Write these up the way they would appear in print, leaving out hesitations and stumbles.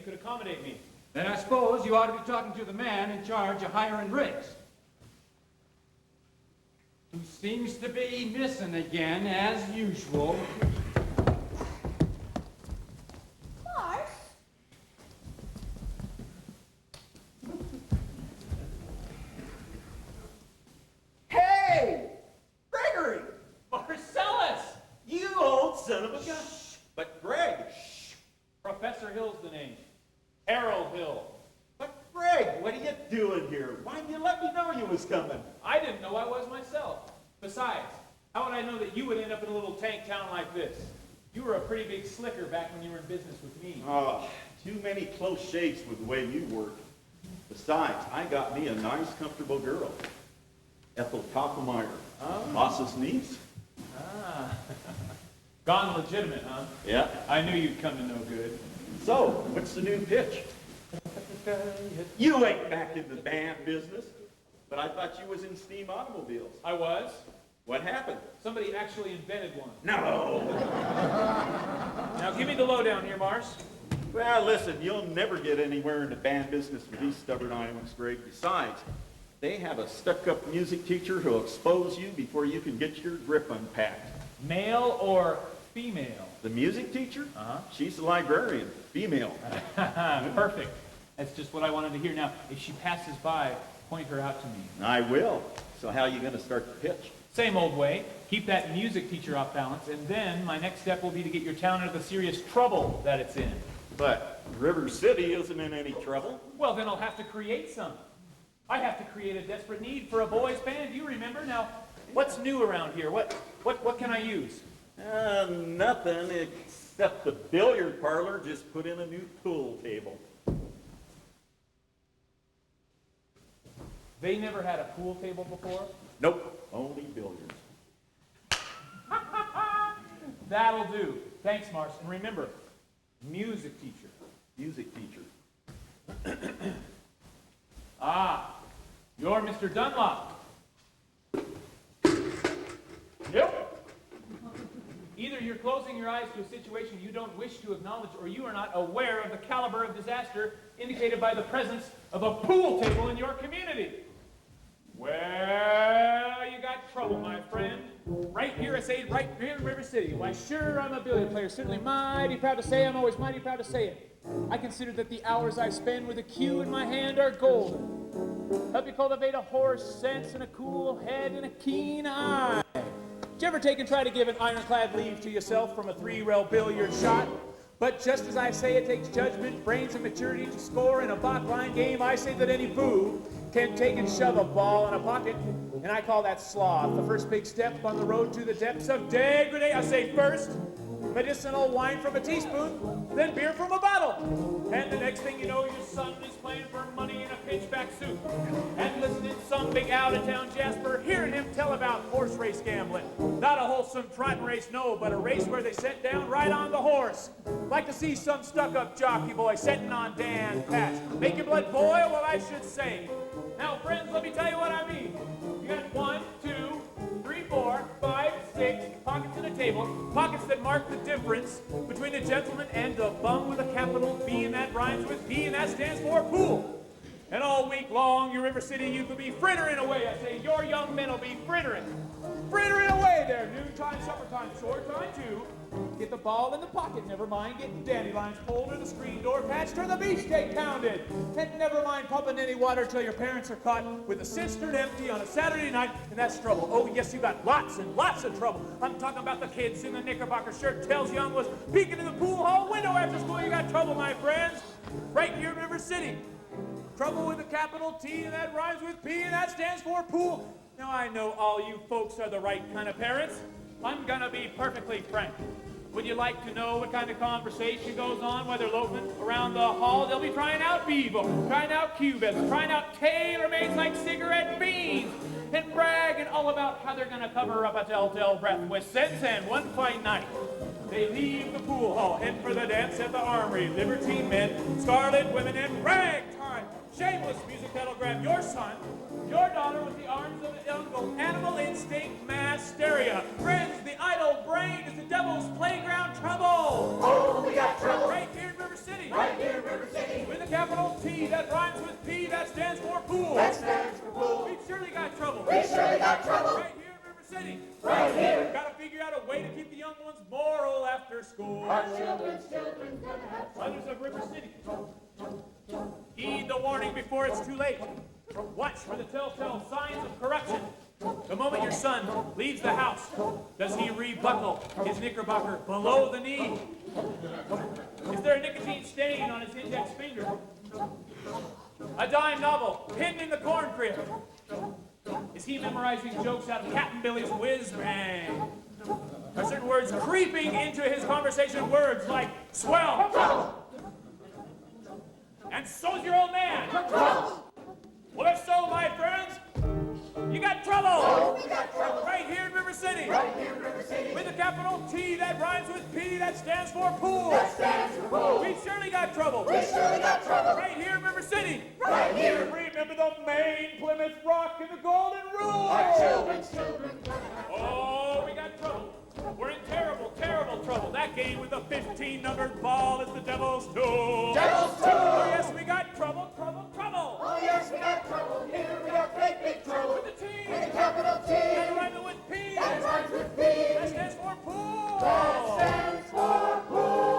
could accommodate me. Then I suppose you ought to be talking to the man in charge of hiring rigs. Who seems to be missing again, as usual. Mars? Hey! Gregory! Marcellus! You old son of a gun! But Greg! Professor Hill's the name. Harold Hill. But Greg, what are you doing here? Why didn't you let me know you was coming? I didn't know I was myself. Besides, how would I know that you would end up in a little tank town like this? You were a pretty big slicker back when you were in business with me. Oh, too many close shaves with the way you work. Besides, I got me a nice, comfortable girl. Ethel Koppelmeyer, boss's niece. Ah. Gone legitimate, huh? Yeah. I knew you'd come to no good. So, what's the new pitch? You ain't back in the band business, but I thought you was in steam automobiles. I was. What happened? Somebody actually invented one. No. Now give me the lowdown here, Mars. Well, listen, you'll never get anywhere in the band business with these stubborn Iowans, Greg. Besides, they have a stuck-up music teacher who'll expose you before you can get your grip unpacked. Male or female? The music teacher? Uh-huh. She's the librarian, female. Perfect. That's just what I wanted to hear. Now, if she passes by, point her out to me. I will. So how are you going to start the pitch? Same old way. Keep that music teacher off balance, and then my next step will be to get your town out of the serious trouble that it's in. But River City isn't in any trouble. Well, then I'll have to create some. I have to create a desperate need for a boys' band. You remember? Now, what's new around here? What can I use? Nothing except the billiard parlor just put in a new pool table. They never had a pool table before? Nope, only billiards. That'll do. Thanks, Mars. And remember, music teacher. Music teacher. Ah, you're Mr. Dunlop. Yep. Either you're closing your eyes to a situation you don't wish to acknowledge, or you are not aware of the caliber of disaster indicated by the presence of a pool table in your community. Well, you got trouble, my friend. Right here, I say, right here in River City. Why, sure, I'm a billiard player. Certainly mighty proud to say I'm always mighty proud to say it. I consider that the hours I spend with a cue in my hand are golden. Help you cultivate a horse sense and a cool head and a keen eye. Did you ever take and try to give an ironclad leave to yourself from a three-rail billiard shot? But just as I say it takes judgment, brains, and maturity to score in a backline game, I say that any fool can take and shove a ball in a pocket, and I call that sloth. The first big step on the road to the depths of degradation. I say first, medicinal wine from a teaspoon, then beer from a bottle. And the next thing you know, your son is playing for money in a pinchback suit. And listening to some big out-of-town Jasper, hearing him tell about horse race gambling. Not a wholesome trotting race, no, but a race where they set down right on the horse. Like to see some stuck-up jockey boy setting on Dan Patch. Make your blood boil, well, I should say. Now, friends, let me tell you what I mean. You got 1, 2, 3, 4, 5, 6 pockets in a table, pockets that mark the difference between a gentleman and a bum with a capital B, and that rhymes with P, and that stands for pool. And all week long, your River City youth will be frittering away. I say, your young men will be frittering away there. Noontime, suppertime, short time too. Get the ball in the pocket, never mind getting dandelions pulled or the screen door patched or the beefsteak pounded. And never mind pumping any water till your parents are caught with a cistern empty on a Saturday night, and that's trouble. Oh, yes, you got lots and lots of trouble. I'm talking about the kids in the knickerbocker shirt Tells Young was peeking in the pool hall window after school. You got trouble, my friends, right here in River City. Trouble with a capital T, and that rhymes with P, and that stands for pool. Now, I know all you folks are the right kind of parents. I'm gonna be perfectly frank. Would you like to know what kind of conversation goes on while they're loafing around the hall? They'll be trying out Bevo, trying out Cubes, trying out tailor-mades like cigarette beans, and bragging all about how they're gonna cover up a telltale breath with sense. And one fine night, they leave the pool hall, head for the dance at the Armory. Libertine men, scarlet women, and ragtime. Shameless music that'll grab your son, your daughter with the arms of an uncle. Animal instinct, mass hysteria. Friends, the idle brain is the devil's playground trouble. Oh, we got trouble. Right here in River City. Right here in River City. trouble. Right here in River City. Right here. Gotta figure out a way to keep the young ones moral after school. Our children's gonna have trouble. Mothers of River City. Heed the warning before it's too late. Watch for the telltale signs of corruption. The moment your son leaves the house, does he rebuckle his knickerbocker below the knee? Is there a nicotine stain on his index finger? A dime novel pinned in the corn crib? Is he memorizing jokes out of Captain Billy's whiz bang? Are certain words creeping into his conversation? Words like swell. And so's your old man. Well, if so, my friends, you got trouble. Oh, we got trouble. Right here in River City. Right here in River City. With a capital T that rhymes with P that stands for pool. That stands for pool. We surely got trouble. We surely got trouble. Right here in River City. Right here. Remember the Maine, Plymouth Rock, and the Golden Rule. Our children. Oh, we got trouble. We're in terrible, terrible trouble. That game with the 15-numbered ball is the devil's tool. Devil's tool! Oh, yes, we got trouble. Oh, yes, we got trouble. Here we got big trouble. With the T. With a capital T. That rhymes with P. That rhymes with P. That stands for pool. That stands for pool.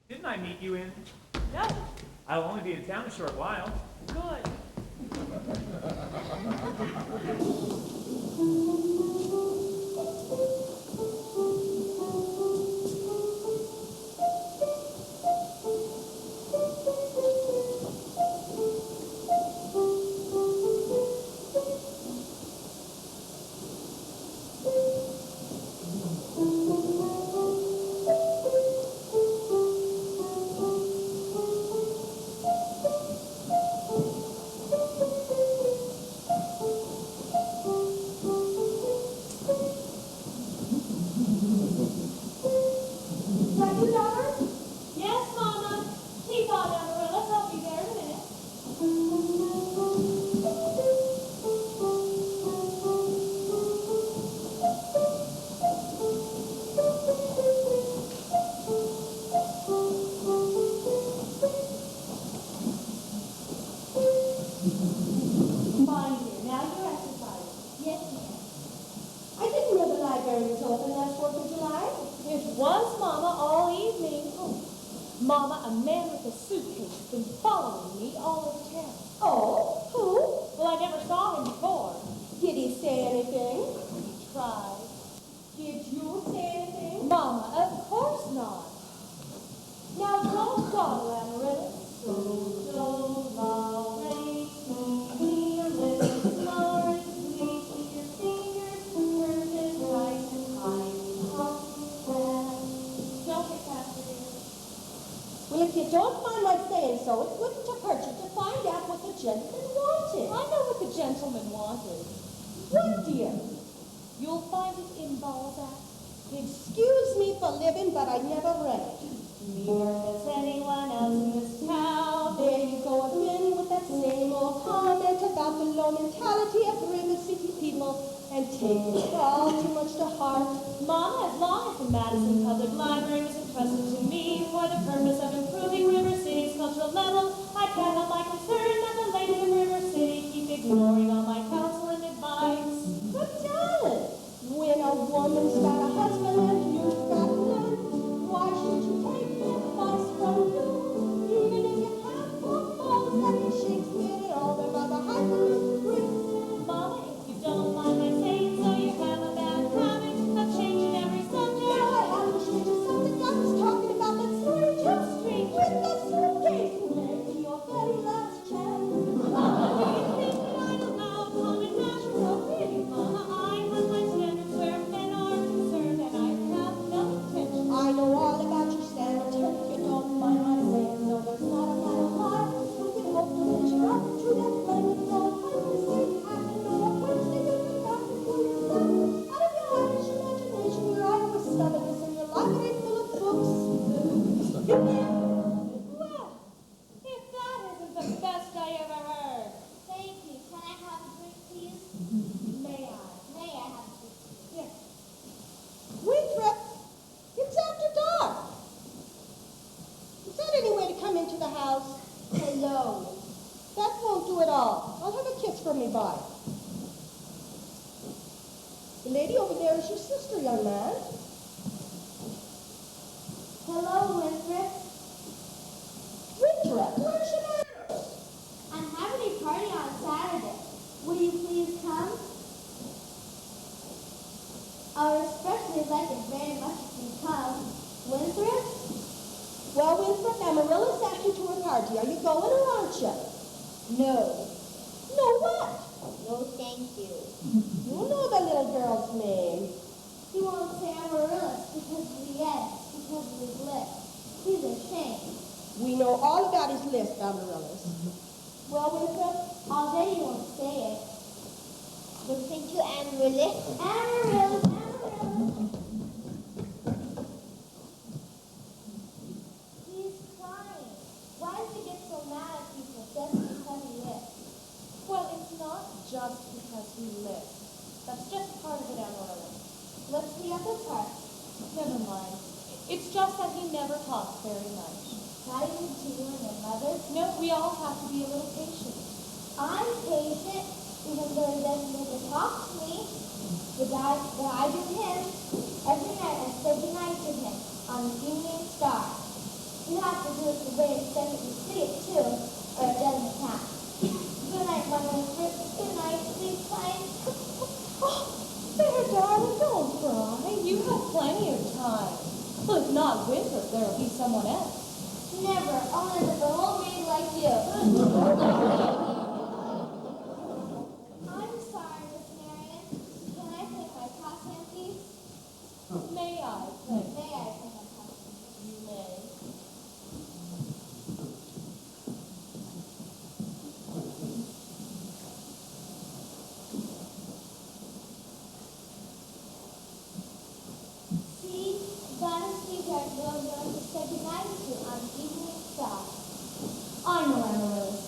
Didn't I meet you in? No. I'll only be in town a short while. Good. The lady over there is your sister, young man. Hello, Winthrop. Winthrop, where's your manners? I'm having a party on Saturday. Will you please come? I would especially like it very much if you come. Winthrop? Well, Winthrop, Amarillo asked you to her party. Are you going or aren't you? No. No what? No, thank you. You know the little girl's name. He won't say Amaryllis because of the S, because of his lips. He's ashamed. We know all about his list, Amaryllis. Well, Winthrop, all day you won't say it. Listen to Amaryllis. Amaryllis, Amaryllis. He's crying. Why does he get so mad at people just because he lives? Well, it's not just because he lives. That's just part of it, Amaryllis. What's the other part? Never mind. It's just that he never talks very much. Not even to you and your mother? No, we all have to be a little patient. I'm patient, even though he doesn't even talk to me. But I do him. Every night I say goodnight to him on the evening star. You have to do it the way it says that you see it too, or it doesn't count. Good night, my Winthrop. Good night, sleep tight. Oh, there, darling, don't cry. You have plenty of time. Well, if not Winthrop, there'll be someone else. Never. I'll end up a homemade like you. I'm sorry, Miss Marion. Can I play my costume, please? May I play? May I play my costume? You may. See, that is the girl going to say goodnight to on the evening star. I know, Amaryllis.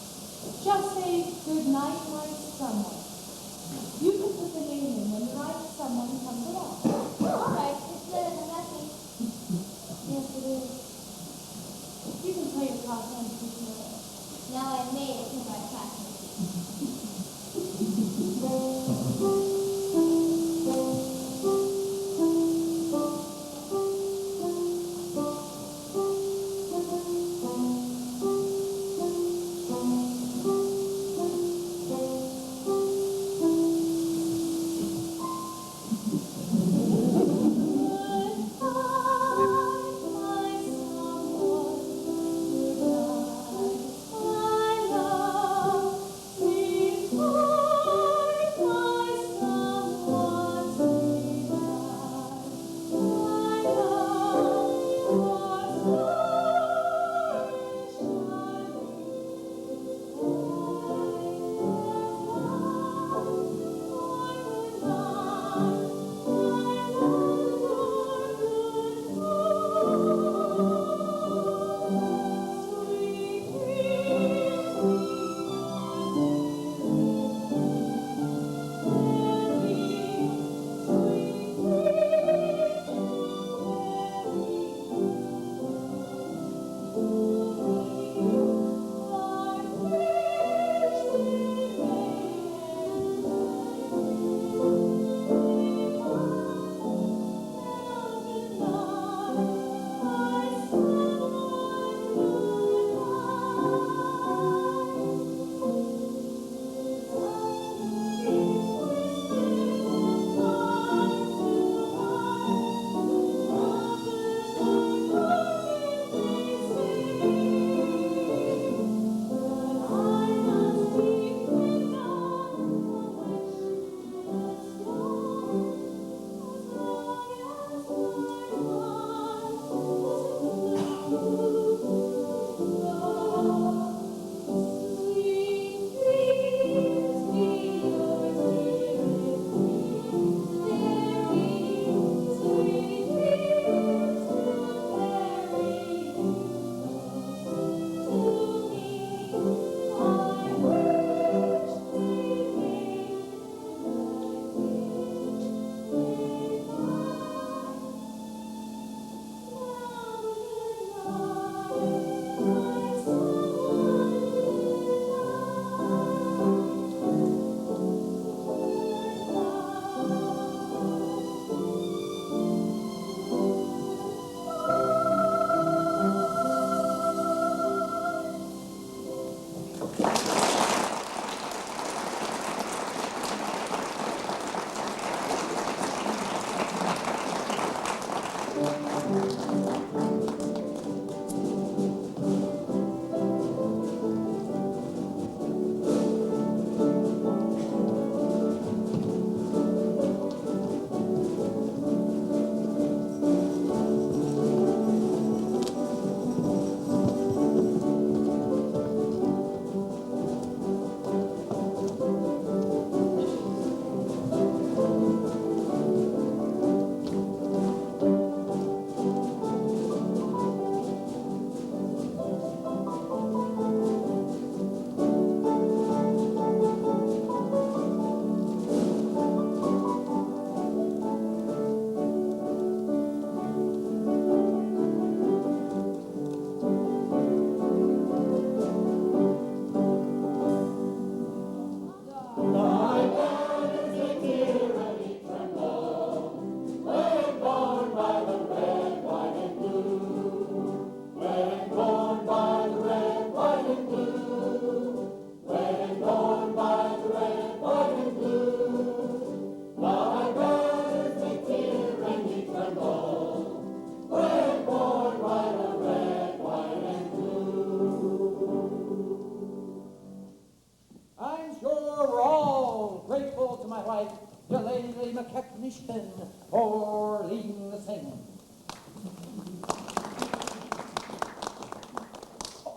Madison for leading the singing.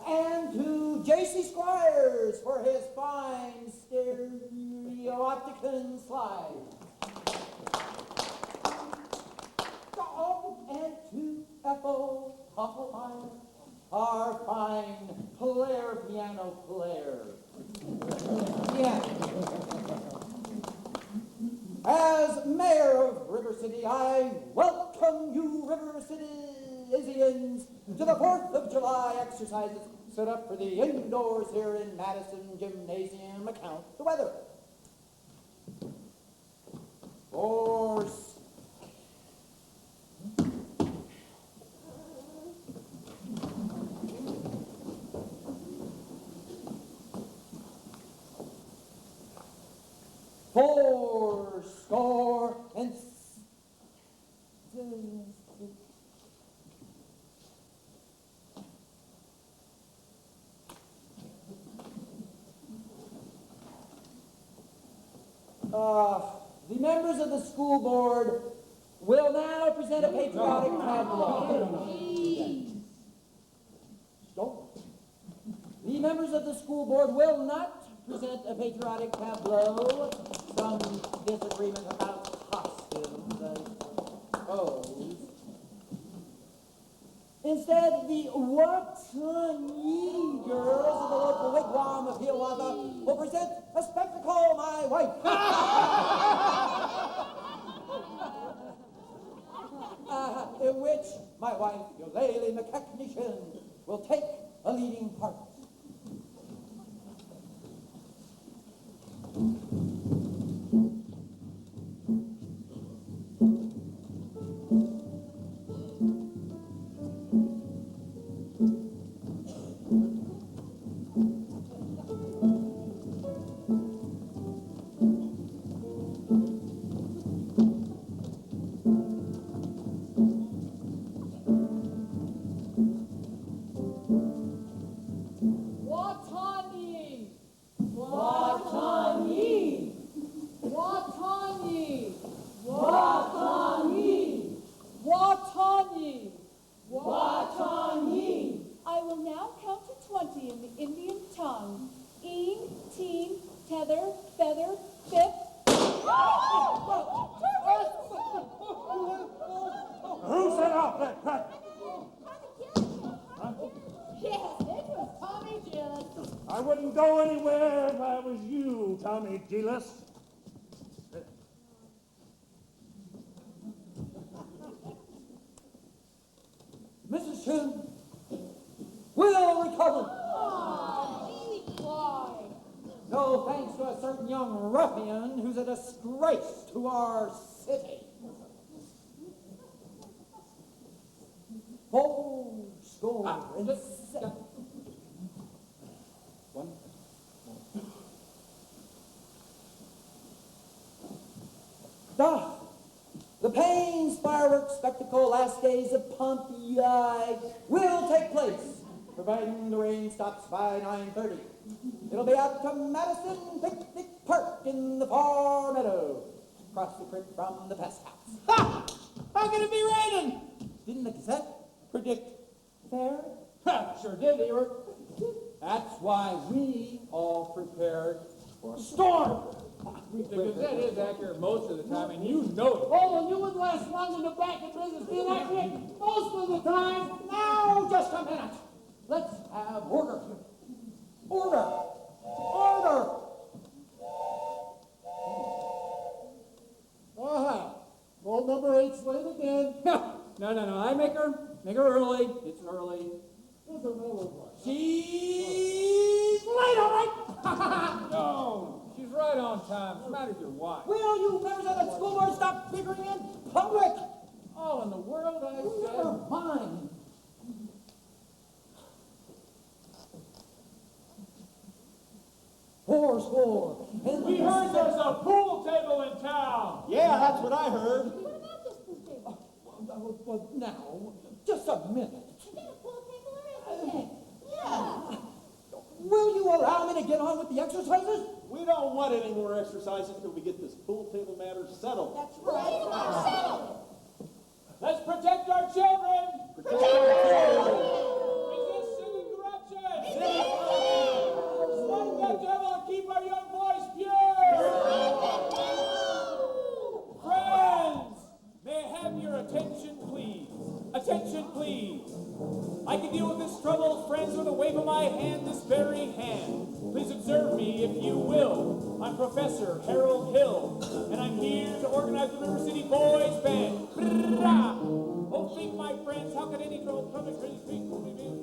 And to J.C. Squires for his fine stereoopticon slide. Oh, and to Ethel Hoffmeyer, our fine piano player. Yeah. As mayor of River City, I welcome you, River Citizens, to the 4th of July exercises set up for the indoors here in Madison Gymnasium. Account the weather. Fourscore and the members of the school board will now present a patriotic tableau. Stop. The members of the school board will not present a patriotic tableau. Some disagreement about costumes, I suppose. Instead, the Watani girls of the local wigwam of Hiawatha will present a spectacle, my wife. In which my wife, Eulalie McCacknation, will take a leading part. I will now count to 20 in the Indian tongue. Een, teen, tether, feather, fifth. Who set off that crack? Yes, it was Tommy Gillis. I wouldn't go anywhere if I was you, Tommy Gillis. Mrs. Shin will recover. No thanks to a certain young ruffian who's a disgrace to our city. Fourscore and seven. One. The Payne's fireworks spectacle, last days of Pompeii, will take place, providing the rain stops by 9:30. It'll be out to Madison Picnic Park in the far meadow, across the creek from the pest house. Ha! How can it be raining? Didn't the Gazette predict fair? Ha! Sure did, Ebert. That's why we all prepared for a storm. The Gazette is accurate most of the time, and you know it. Oh, well, you wouldn't last long in the back of business being accurate most of the time. Now, just a minute. Let's have order. Order. Order. Old number 8's late again. No. I make her early. It's early. She's late, all right. No, she's right on time. What's the matter with your wife? Will you members of the school board stop figuring in public? Oh, in the world, I Never said. mind. Fourscore. And We heard there's a pool table in town. Yeah, that's what I heard. What about this pool table? Well, now, just a minute. Is that a pool table or anything? Yeah. Will you allow me to get on with the exercises? We We don't want any more exercises until we get this pool table matter settled. That's right. Let's protect our children. Protect our children. Resist sin and corruption. Slay the devil and keep our young boys pure. Friends, may I have your attention, please? Attention, please. I can deal with this trouble, friends, with a wave of my hand, this very hand. Please observe me, if you will. I'm Professor Harold Hill, and I'm here to organize the River City Boys Band. Brrrah! Oh, think, my friends, how could any trouble come between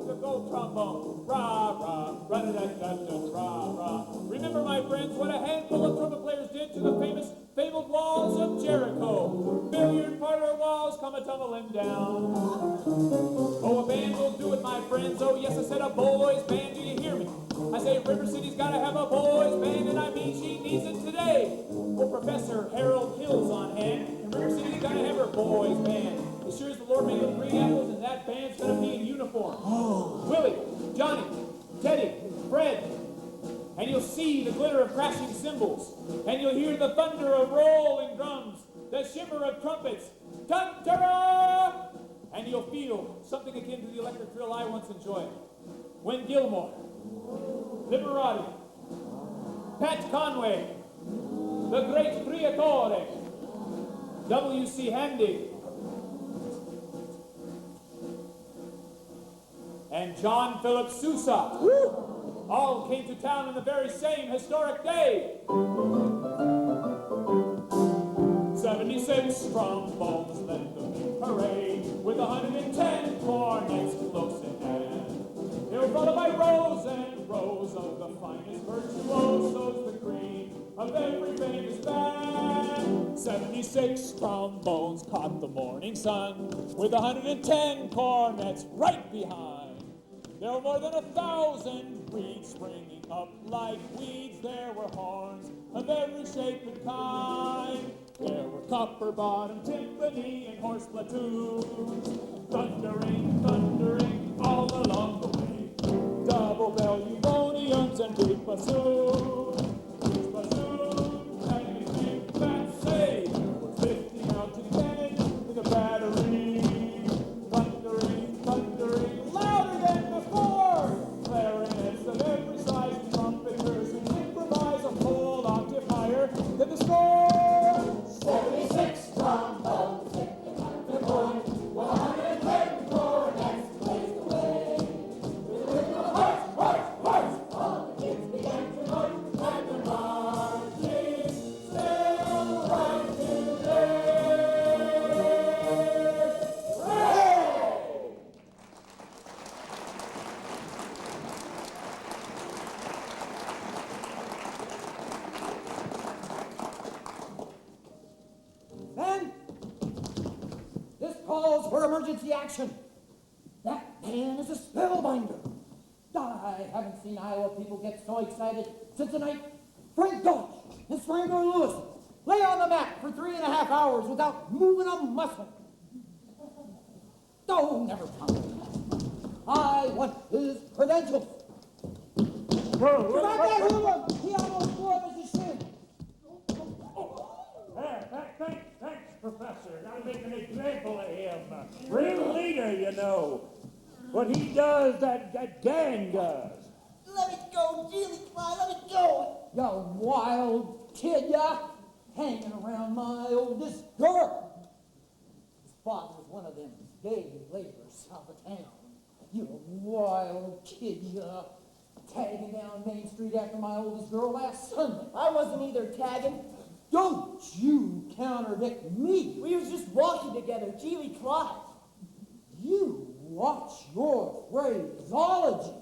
the gold trombone? Rah, rah, rah-da-da-da-da, rah, rah. Remember, my friends, what a handful of trumpet players did to the famous, fabled walls of Jericho. Billiard parlor walls come a-tumbling down. Oh, a band will do it, my friends. Oh, yes, I said a boys' band. Do you hear me? I say River City's gotta have a boys' band, and I mean she needs it today. Oh, Professor Harold Hill's on hand, and River City's gotta have her boys' band. As sure as the Lord made the green apples, and that band's gonna be in uniform. Willie, Johnny, Teddy, Fred. And you'll see the glitter of crashing cymbals, and you'll hear the thunder of rolling drums, the shimmer of trumpets. Dun-ta-da! And you'll feel something akin to the electric thrill I once enjoyed when Gilmore, Liberati, Pat Conway, the great Briatore, W.C. Handy, and John Philip Sousa all came to town on the very same historic day. 76 trombones led the big parade with 110 cornets close in hand. They were followed by rows and rows of the finest virtuosos, the cream of every famous band. 76 trombones caught the morning sun with 110 cornets right behind. There were more than 1,000 reeds springing up like weeds. There were horns of every shape and kind. There were copper-bottom timpani and horse platoons, thundering, thundering all along the way. Double bell euphoniums and big bassoons, and you think that say there were 50 mounted cannon in the battery, thundering, thundering, louder than before. Clarinets of every size, and trumpeters who improvise a full octave higher than the score. 76 trombones hit the point, 110 cornets blazed away. With the rhythm of march, march, march, all the kids began to march, and the marching still right today. Hooray! Men, this calls for emergency action. That man is a spellbinder. I haven't seen Iowa people get so excited since the night Frank Dodge and Strangler Lewis lay on the mat for 3.5 hours without moving a muscle. Oh, never mind. I want his credentials. Whoa, Not that hoodlum! He almost blew up his shin. Thanks, Professor. Gotta make an example of him. Real leader, you know. What he does, that gang does. Let it go, Jilly Clyde, let it go. You wild kid, ya! Hanging around my oldest girl. His father was one of them gay laborers south of town. You wild kid, ya! Tagging down Main Street after my oldest girl last Sunday. I wasn't either tagging. Don't you contradict me. We was just walking together, Jilly Clyde. You watch your phraseology.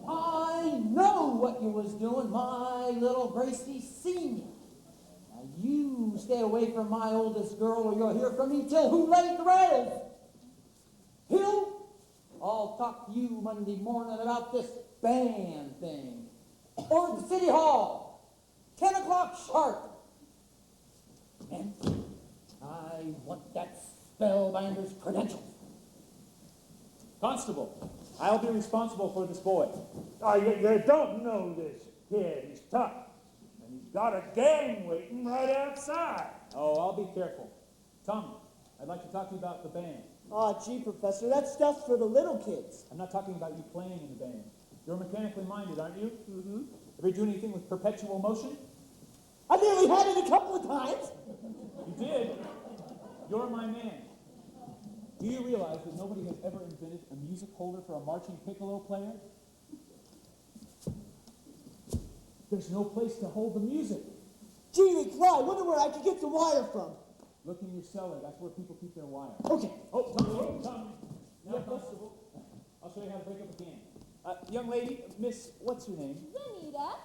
I know what you was doing, my little Gracie Senior. Now you stay away from my oldest girl or you'll hear from me till who laid the rails. Hill, I'll talk to you Monday morning about this band thing. Or at the City Hall, 10 o'clock sharp. And I want that spellbinder's credentials. Constable, I'll be responsible for this boy. Oh, you don't know this kid. He's tough. Got a gang waiting right outside. Oh, I'll be careful. Tommy, I'd like to talk to you about the band. Aw, gee, Professor, that stuff's for the little kids. I'm not talking about you playing in the band. You're mechanically minded, aren't you? Mm-hmm. Ever do anything with perpetual motion? I nearly had it a couple of times. You did. You're my man. Do you realize that nobody has ever invented a music holder for a marching piccolo player? There's no place to hold the music. Gee, Clyde, wonder where I could get the wire from. Look in your cellar. That's where people keep their wire. Okay. Oh, Tommy. Now, Constable, I'll show you how to break up a can. Young lady, Miss, what's your name? Zanita,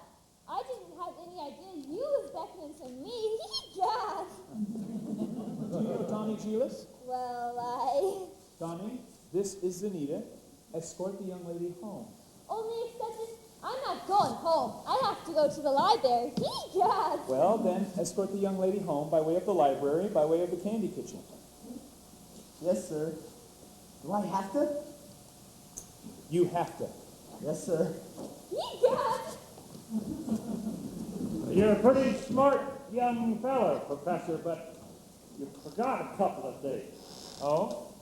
I didn't have any idea you was beckoning to me. God. Do you know Tommy Giles? Well, Tommy, this is Zanita. Escort the young lady home. only except that I'm not going home. I have to go to the library. God. Well, then, escort the young lady home by way of the library, by way of the candy kitchen. Yes, sir. Do I have to? You have to. Yes, sir. God. You're a pretty smart young fella, Professor, but you forgot a couple of things. Oh?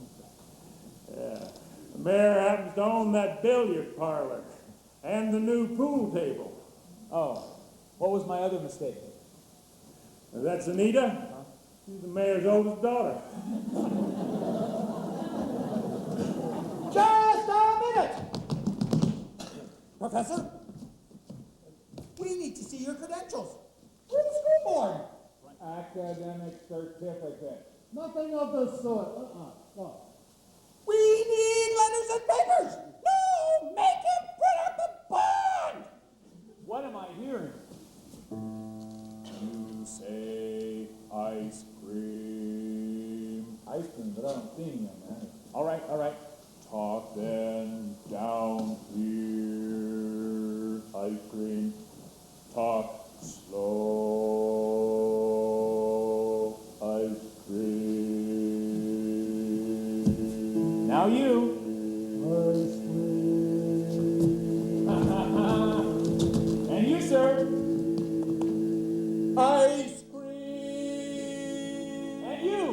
Yeah. The mayor happens to own that billiard parlor and the new pool table. Oh. What was my other mistake? That's Anita. She's the mayor's oldest daughter. Just a minute! Professor, we need to see your credentials. We're the school board. Academic certificate. Nothing of the sort. No. We need letters and papers. No, make him put up a bond. What am I hearing? You say ice cream. Ice cream, but I don't see any, young man. All right. Talk then down here. Ice cream. Talk slow. Ice cream. Now you. Ice cream. And you, sir. Ice cream. And you.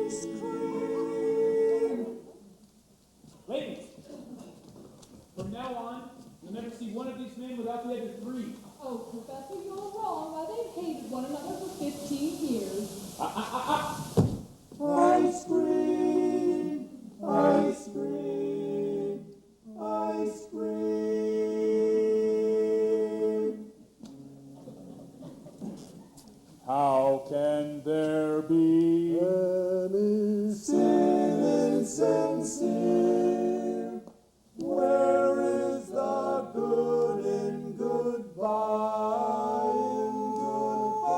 Ice cream. Ladies, from now on, you'll never see one of these men without the other three. Oh, Professor, you're wrong. Why, they've hated one another for 15 years. Ice cream. Ice cream. Ice cream. How can there be Any sin insincere? Where is the good in goodbye? In goodbye?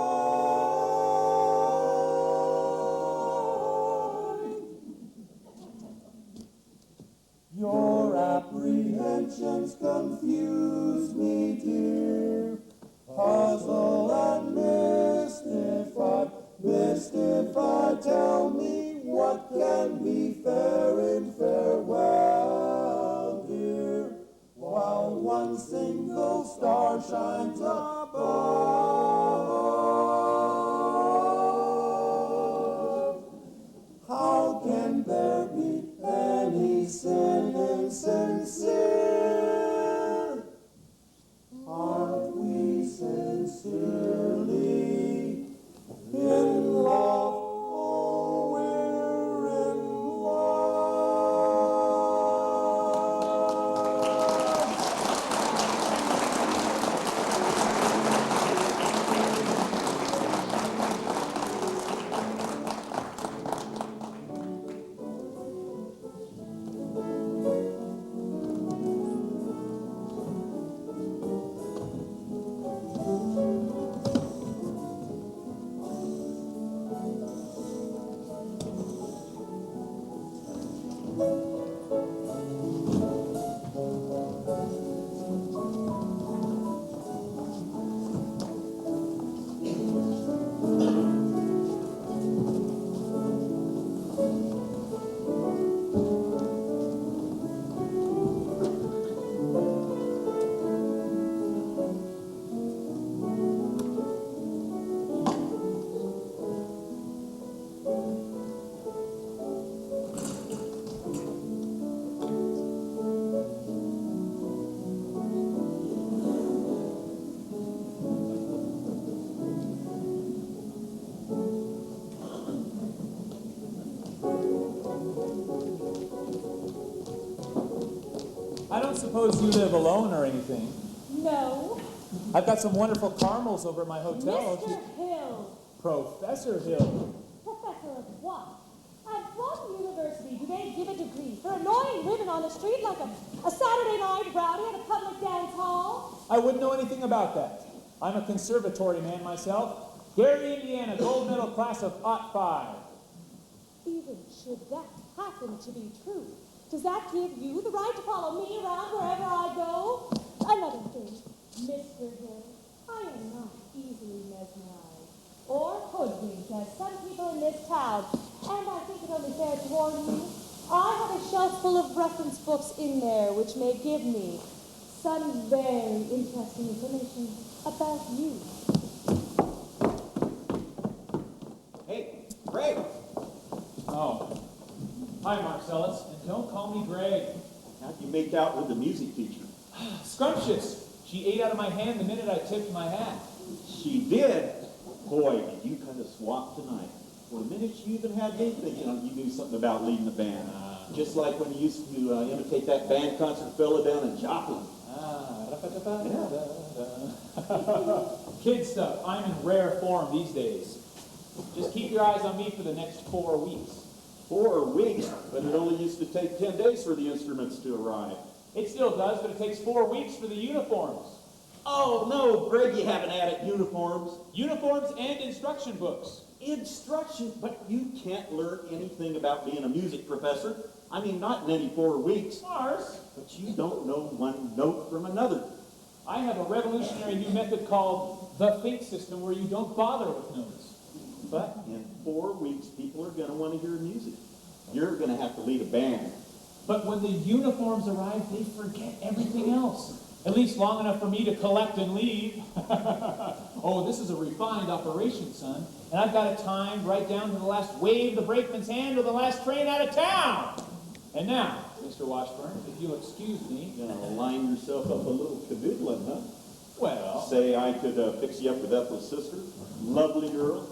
Your apprehensions confuse me, dear. Puzzle and mystify, tell me what can be fair in farewell, dear, while one single star shines above. How can there be any sin insincere? Aren't we sincerely in love? Oh, we're in love. don't suppose you live alone or anything. No. I've got some wonderful caramels over at my hotel. Mr. Hill. Professor Hill. Professor of what? At what university do they give a degree for annoying women on the street like a Saturday night rowdy at a public dance hall? I wouldn't know anything about that. I'm a conservatory man myself. Gary, Indiana, gold medal class of '05. Even should that happen to be true, does that give you the right to follow me around wherever I go? Another thing, Mr. Hill, I am not easily mesmerized or hoodwinked as some people in this town, and I think it only fair to warn you, I have a shelf full of reference books in there which may give me some very interesting information about you. Hey, Greg! Oh. Hi, Marcellus. And don't call me Greg. How'd you make out with the music teacher? Scrumptious. She ate out of my hand the minute I tipped my hat. She did? Boy, did you kind of swap tonight. For a minute, you even had me thinking you knew something about leading the band. Just like when you used to imitate that band concert fella down in Joplin. Kid stuff. I'm in rare form these days. Just keep your eyes on me for the next 4 weeks. 4 weeks? But it only used to take 10 days for the instruments to arrive. It still does, but it takes 4 weeks for the uniforms. Oh, no, Greg, you haven't added uniforms. Uniforms and instruction books. Instruction? But you can't learn anything about being a music professor. I mean, not in any 4 weeks. Mars. But you don't know one note from another. I have a revolutionary new method called the Think system where you don't bother with notes. But in 4 weeks, people are going to want to hear music. You're going to have to lead a band. But when the uniforms arrive, they forget everything else. At least long enough for me to collect and leave. Oh, this is a refined operation, son. And I've got it timed right down to the last wave of the brakeman's hand or the last train out of town. And now, Mr. Washburn, if you'll excuse me. You're going to line yourself up a little canoodling, huh? Well, Say I could fix you up with Ethel's sister. Lovely girl.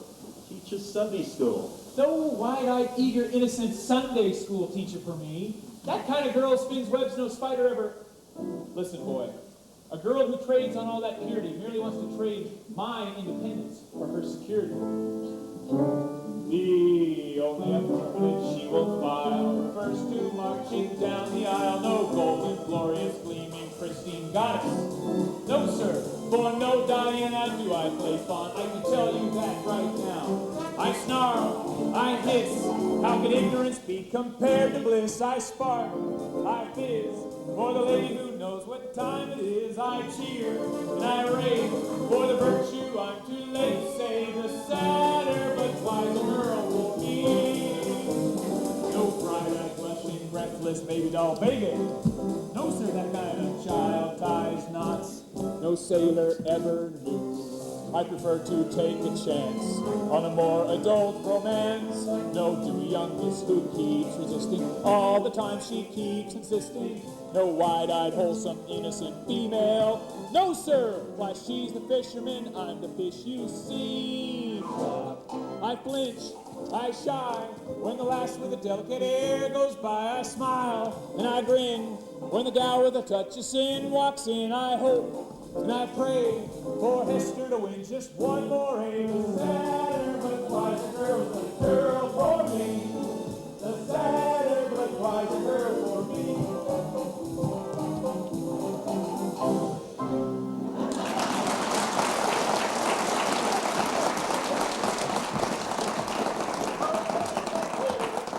Teaches Sunday school. no wide-eyed, eager, innocent Sunday school teacher for me. That kind of girl spins webs no spider ever... Listen, boy. A girl who trades on all that purity merely wants to trade my independence for her security. The only affirmative she will file, first to marching down the aisle, no golden, glorious, gleaming, pristine goddess. No, sir, for no Diana do I play fawn. I can tell you that right now. I snarl, I hiss, how can ignorance be compared to bliss? I spark, I fizz, for the lady who knows what time it is. I cheer, and I rave, for the virtue I'm too late to say. The sadder but wiser girl for me. No bright-eyed, blushing, breathless baby doll baby. No, sir, that kind of child ties knots. No sailor ever knew. I prefer to take a chance on a more adult romance. No dewy youngest who keeps resisting all the time she keeps insisting. No wide-eyed, wholesome, innocent female. No, sir, why she's the fisherman, I'm the fish you see. I flinch, I shy, when the lass with the delicate air goes by. I smile and I grin, when the gal with a touch of sin walks in. I hope and I pray for Hester to win just one more aim. The sadder but wiser girl's the girl for me. The sadder but wiser girl for me.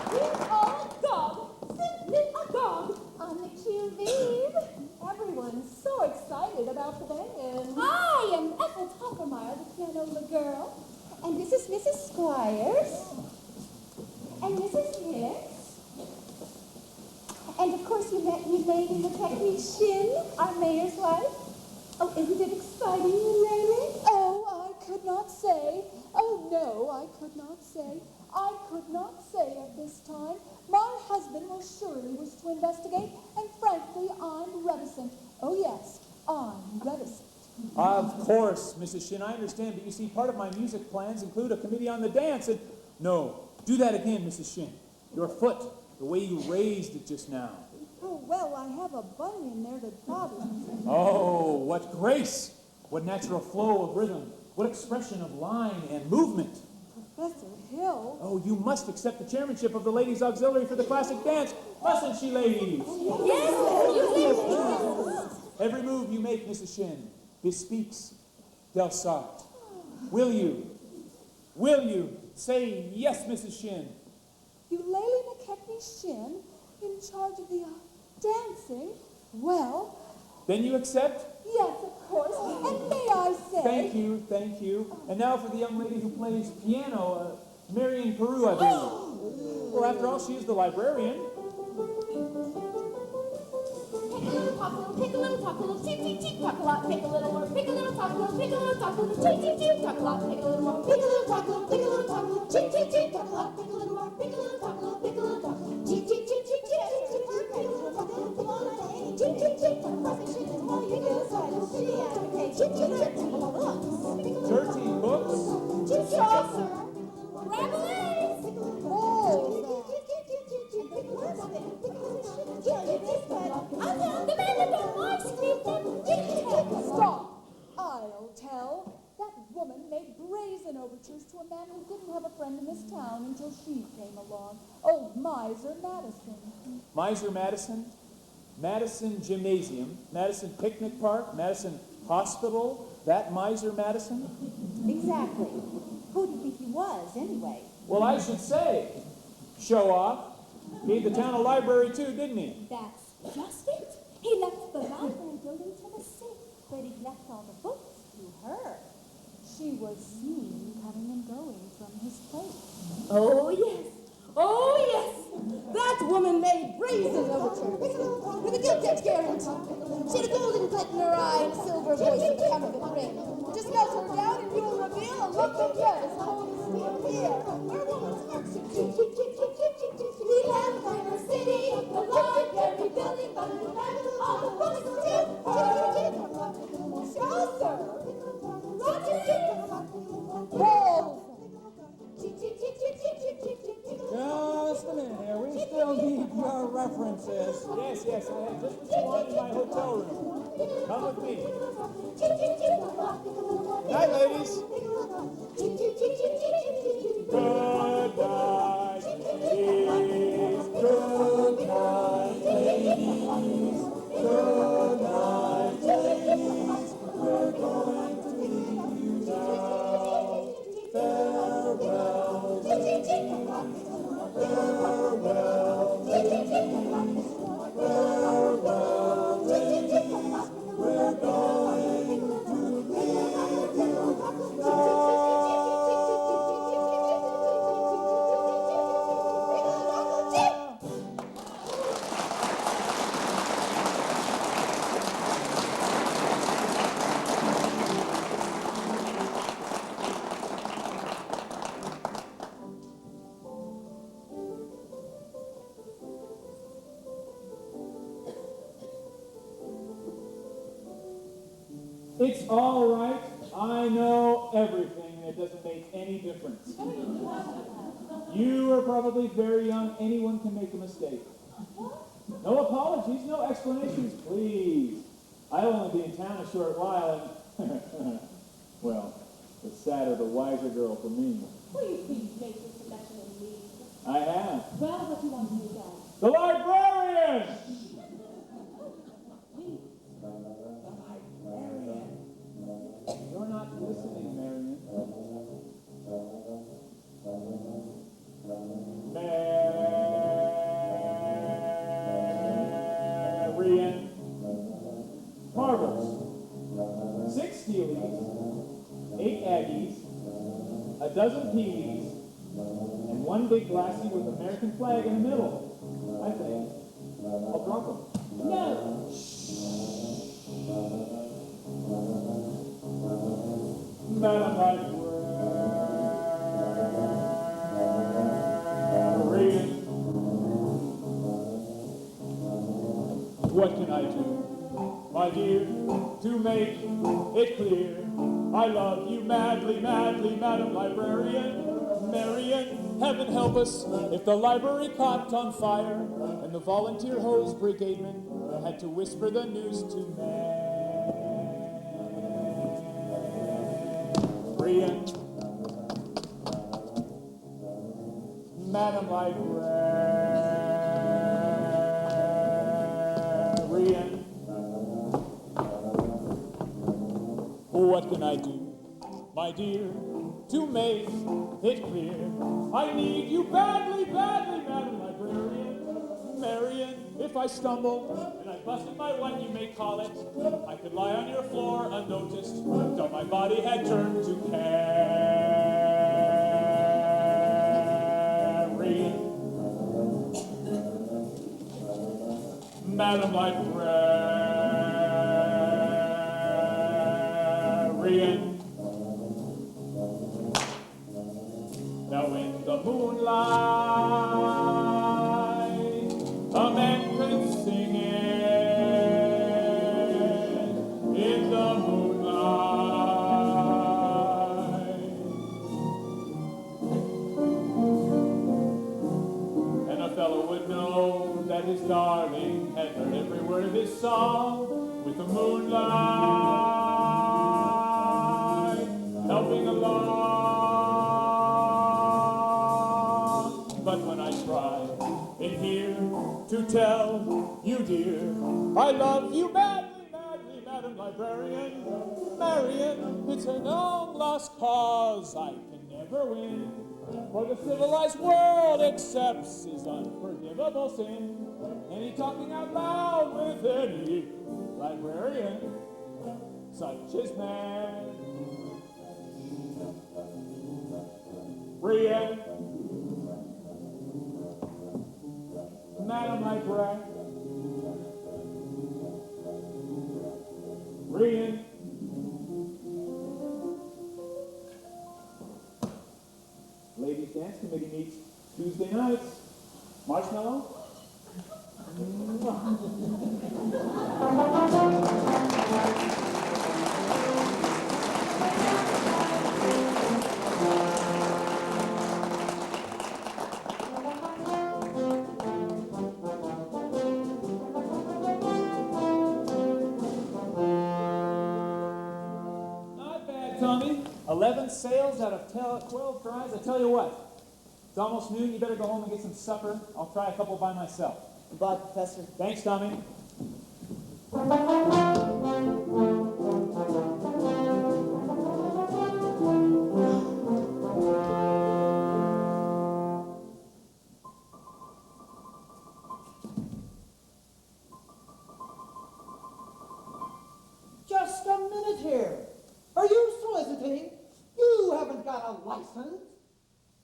He's all agog, simply agog. On the QV. Everyone's so excited about the band. I am Ethel Toppermeyer, the pianola girl. And this is Mrs. Squires. And Mrs. Hicks. And of course you met me, Lady the technician, our mayor's wife. Oh, isn't it exciting, lady? Oh, I could not say. Oh, no, I could not say. I could not say at this time. My husband will surely wish to investigate, and frankly, I'm reticent. Oh, yes, I'm reticent. Of course, Mrs. Shin, I understand, but you see, part of my music plans include a committee on the dance, and... No, do that again, Mrs. Shin. Your foot, the way you raised it just now. Oh, well, I have a bunny in there that bothers me. Oh, what grace! What natural flow of rhythm! What expression of line and movement! Professor Hill. Oh, you must accept the chairmanship of the Ladies' Auxiliary for the Classic Dance, mustn't she, ladies? Yes, Every move you make, Mrs. Shin, bespeaks Delsarte. Will you say yes, Mrs. Shin? Eulalie McKechnie Shin, in charge of the dancing? Well, Then you accept? yes, of course. And may I say... Thank you. And now for the young lady who plays piano, Marion Peru, I believe. Well, after all, she is the librarian. Pick a little, talk a little, cheep, cheep, cheep, talk a lot, pick a little more, pick a little, talk a little, pick a little, talk a little, cheep, cheep, cheep, talk a lot, pick a little more, pick a little, talk a little, pick a little, talk a little, cheep, cheep, cheep, talk a lot, pick a little more, pick a little, talk a little, pick a little, talk a little, cheep, cheep, cheep, cheep, cheep, cheep, cheep, cheep, pick a little, talk a little, pick a little, cheep, cheep, cheep, talk a lot, cheep, cheep, cheep, you do this, I do city advocate, cheep, cheep, cheep, talk a lot, Dirty books. cheep, Chaucer, Rabelais, the man that don't like sleep, that dictates. Stop! I'll tell. That woman made brazen overtures to a man who didn't have a friend in this town until she came along. Old Miser Madison. Miser Madison, Madison Gymnasium, Madison Picnic Park, Madison Hospital, that Miser Madison? Exactly. Who do you think he was, anyway? Well, I should say, show off. Gave the town a library too, didn't he? That's just it. He left the library building to the sick, but he left all the books to her. She was seen coming and going from his place. Oh, yes. Oh, yes. That woman made brazen overtures with a gilt-edged guarantee. She had a golden glint in her eye and a silver voice and a counterfeit ring. Just melt her down and you'll reveal a look of death as cold as steel here. Her woman's heart He left Kramer City, the library building, but he left all the books to her. Chaucer. Roger! Just a minute here. We still need your references. Yes, I had just what you want in my hotel room. Come with me. Night, ladies. Good night, ladies. Good night, ladies. Good night, ladies. We're going to leave you now. Farewell, ladies. Farewell, ladies. Farewell, ladies. We're going to leave you now. It's all right. I know everything, and it doesn't make any difference. You are probably very young. Anyone can make a mistake. No apologies, no explanations, please. I'll only be in town a short while, and well, the sadder the wiser girl for me. Will you please make your selection and leave? I have. Well, what do you want me to do? The librarian! You're not listening, Marion. Marion. Marbles. 6 Steelies, 8 Aggies, a dozen Peavies, and 1 big glassy with American flag in the middle, I think. I'll drop them. No. Madam Librarian, what can I do, my dear, to make it clear? I love you madly, madly, Madam Librarian. Marion, heaven help us if the library caught on fire and the volunteer hose brigademan had to whisper the news to Marian. Madam Librarian, what can I do, my dear, to make it clear? I need you badly, badly, Madam Librarian. Marian, if I stumble and I busted my one, you may call it, I could lie on your floor unnoticed till my body had turned to carrion. Madam Librarian. Now in the moonlight, a man could sing it. In the moonlight, and a fellow would know that his darling had heard every word of his song with the moonlight helping along. But when I try in here to tell you, dear, I love you madly, madly, Madam Librarian. Marian, it's a long-lost cause I can never win, for the civilized world accepts his unforgivable sin. Any talking out loud with any librarian, such as Marian. Madam Librarian. Ladies Dance Committee meets Tuesday nights. Marshmallow? Not bad, Tommy. 11 sales out of 12 tries. I tell you what, it's almost noon. You better go home and get some supper. I'll try a couple by myself. Goodbye, Professor. Thanks, Tommy. Just a minute here. Are you soliciting? You haven't got a license.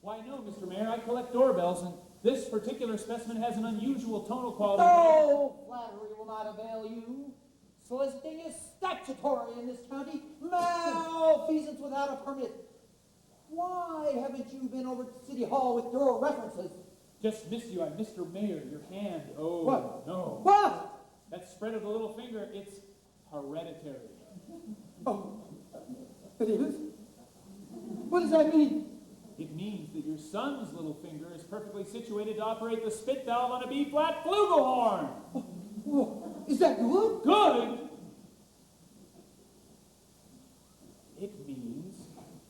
Why, no, Mr. Mayor. I collect doorbells, and this particular specimen has an unusual tonal quality. No flattery will not avail you. Soliciting is statutory in this county. Malfeasance without a permit. Why haven't you been over to City Hall with your references? Just missed you. I Mr. Mayor. Your hand. Oh, What? no. What? That spread of the little finger, it's hereditary. Oh, it is? What does that mean? It means that your son's little finger is perfectly situated to operate the spit valve on a B-flat flugelhorn. Oh, is that good? Good? It means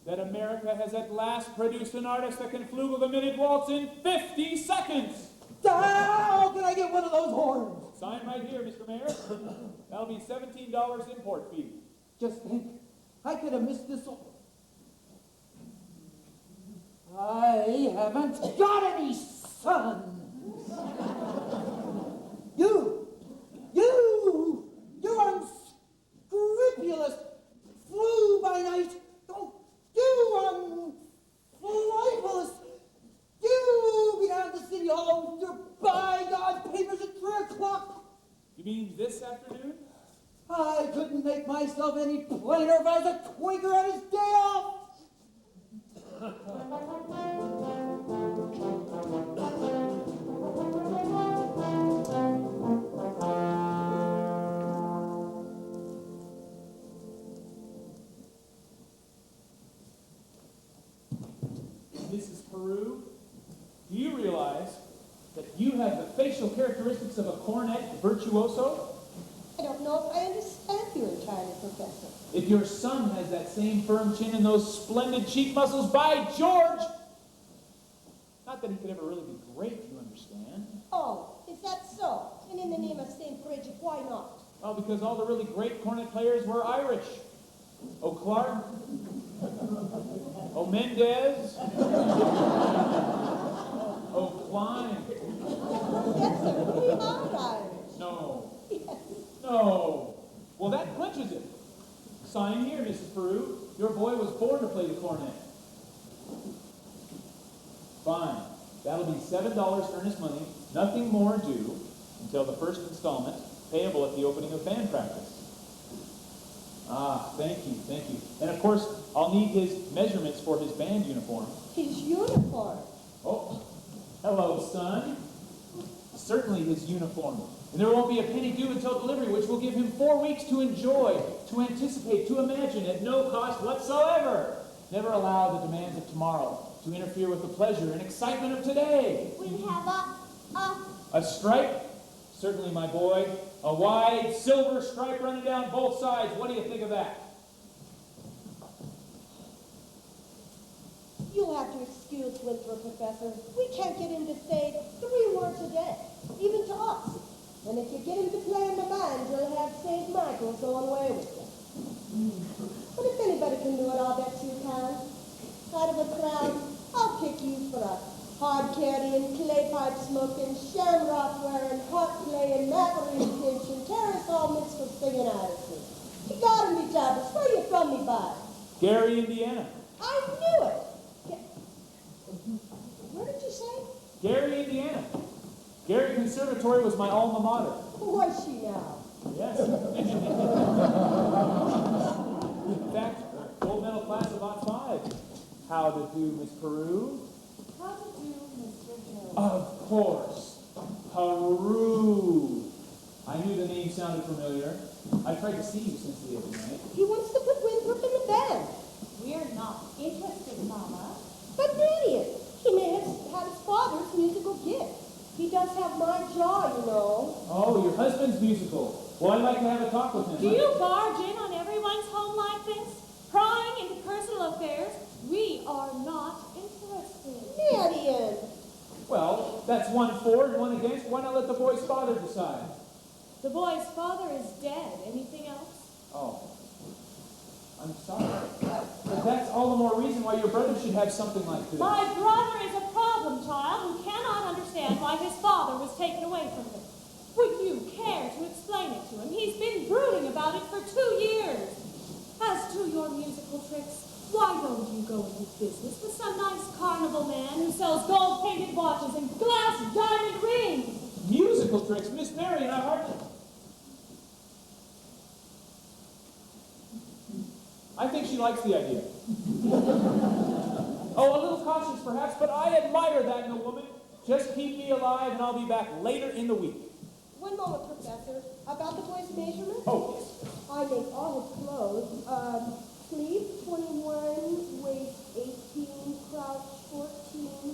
that America has at last produced an artist that can flugel the minute waltz in 50 seconds. How can I get one of those horns? Sign right here, Mr. Mayor. That'll be $17 import fee. Just think, I could have missed this all. I haven't got any son. You unscrupulous flew by night. Oh, you unflightless. You be down to City Hall with your by God papers at 3 o'clock. You mean this afternoon? I couldn't make myself any plainer if I was a Quaker on his day off. Mrs. Peru, Do you realize that you have the facial characteristics of a cornet virtuoso? I don't know if I understand you entirely, Professor. If your son has that same firm chin and those splendid cheek muscles, by George! Not that he could ever really be great, you understand. Oh, is that so? And in the name of St. Bridget, why not? Well, because all the really great cornet players were Irish. O'Clark, O'Mendez, O'Klein. That's a really odd Irish. No, Yes. no. Well, that clinches it. Sign here, Mrs. Peru. Your boy was born to play the cornet. Fine. That'll be $7 earnest money, nothing more due until the first installment, payable at the opening of band practice. Ah, thank you, thank you. And of course, I'll need his measurements for his band uniform. His uniform. Oh, hello, son. Certainly his uniform. And there won't be a penny due until delivery, which will give him 4 weeks to enjoy, to anticipate, to imagine at no cost whatsoever. Never allow the demands of tomorrow to interfere with the pleasure and excitement of today. We have A stripe? Certainly, my boy. A wide silver stripe running down both sides. What do you think of that? You'll have to excuse Winthrop, Professor. We can't get him to say 3 words a day, even to us. And if you get him to play in the band, you'll have St. Michael's going away with you. But if anybody can do it, I'll bet you can. Out of a crowd, I'll pick you for a hard-carrying, clay-pipe smoking, shamrock wearing, harp playing, macaroon pinching, terrace-all mixed with singing attitude. You gotta be Jarvis. Where you from, me by? Gary, Indiana. I knew it. Where did you say? Gary, Indiana. Gary Conservatory was my alma mater. Who is she now? Yes. In fact, gold medal class of '05. How to do, Miss Peru? How to do, Mr. Hill? Of course. Peru. I knew the name sounded familiar. I tried to see you since the other night. He wants to put Winthrop in the band. We're not interested, Mama. But Daddy, he may have had his father's musical gift. He does have my jaw, you know. Oh, your husband's musical. Well, I'd like to have a talk with him. Do you barge in on everyone's home like this? Prying into personal affairs? We are not interested. Daddy, Well, that's 1 for and 1 against. Why not let the boy's father decide? The boy's father is dead. Anything else? Oh. I'm sorry. But that's all the more reason why your brother should have something like this. My brother is a problem child who cannot understand why his father was taken away from him. Would you care to explain it to him? He's been brooding about it for 2 years. As to your musical tricks, why don't you go into business with some nice carnival man who sells gold-painted watches and glass diamond rings? Musical tricks? Miss Marion, I hardly... I think she likes the idea. Oh, a little cautious perhaps, but I admire that in a woman. Just keep me alive and I'll be back later in the week. one moment, Professor. About the boy's measurements? Oh, yes. I make all his clothes. Sleeve 21, waist 18, crouch 14.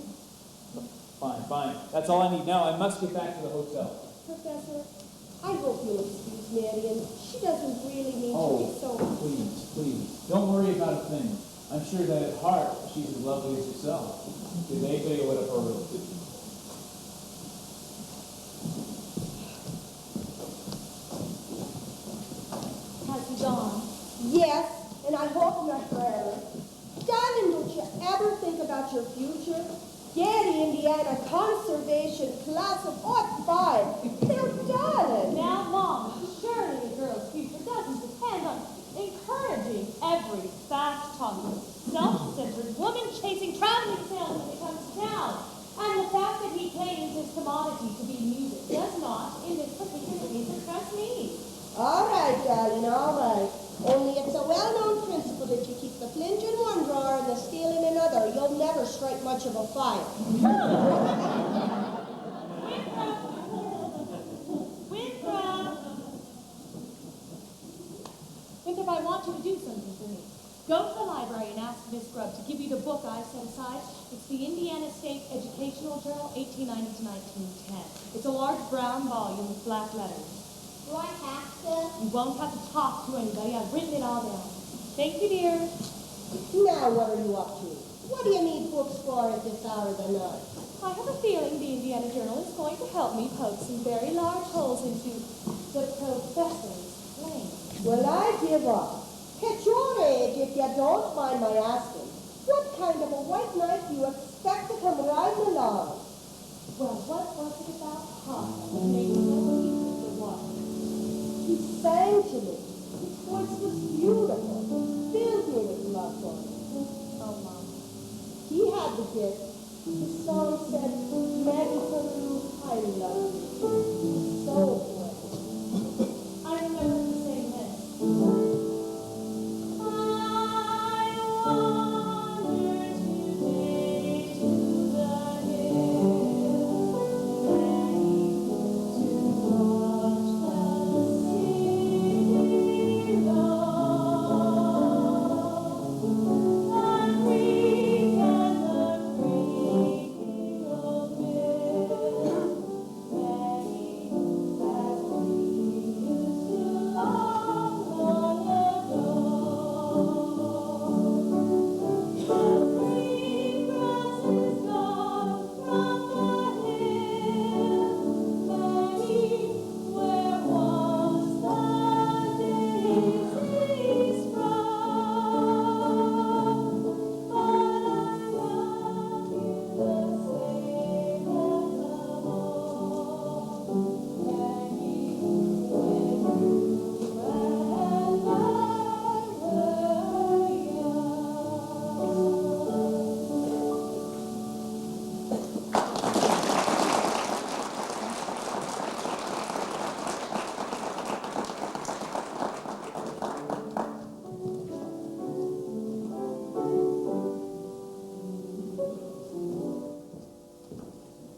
Fine, fine. That's all I need now. I must get back to the hotel. Professor, I hope you'll excuse Marion. She doesn't really mean to be so... please, please. Don't worry about a thing. I'm sure that at heart, she's as lovely as yourself. Did they tell you what a pearl is? Has he gone? Yes, and I hope not forever. Darling, don't you ever think about your future? Gary, Indiana, conservation, class of 05. Now, darling. Now, Mom, surely a girl's future doesn't depend on encouraging every fast-talking, self-centered woman chasing traveling salesmen when it comes to town. And the fact that he claims his commodity to be music does not, in this particular case, impress me. All right, darling, all right. Only it's a well-known principle that you keep the flinch in one drawer and the steel in another. You'll never strike much of a fire. Winthrop, I want you to do something for me. Go to the library and ask Miss Grubb to give you the book I set aside. It's the Indiana Indiana State Educational Journal, 1890 to 1910. It's a large brown volume with black letters. Do I have to? You won't have to talk to anybody. I've written it all down. Thank you, dear. Now what are you up to? What do you need books for at this hour of the night? I have a feeling the Indiana Journal is going to help me poke some very large holes into the professor's brain. Well, I give up. At your age, if you don't mind my asking, what kind of a white knight do you expect to come riding along? Well, what was it about Papa that made me so easy to watch? He sang to me. His voice was beautiful. Filled me with love for him. Oh, Mom. He had the gift. The song said, Maggie Peru, I love you. So good. I remember him saying this.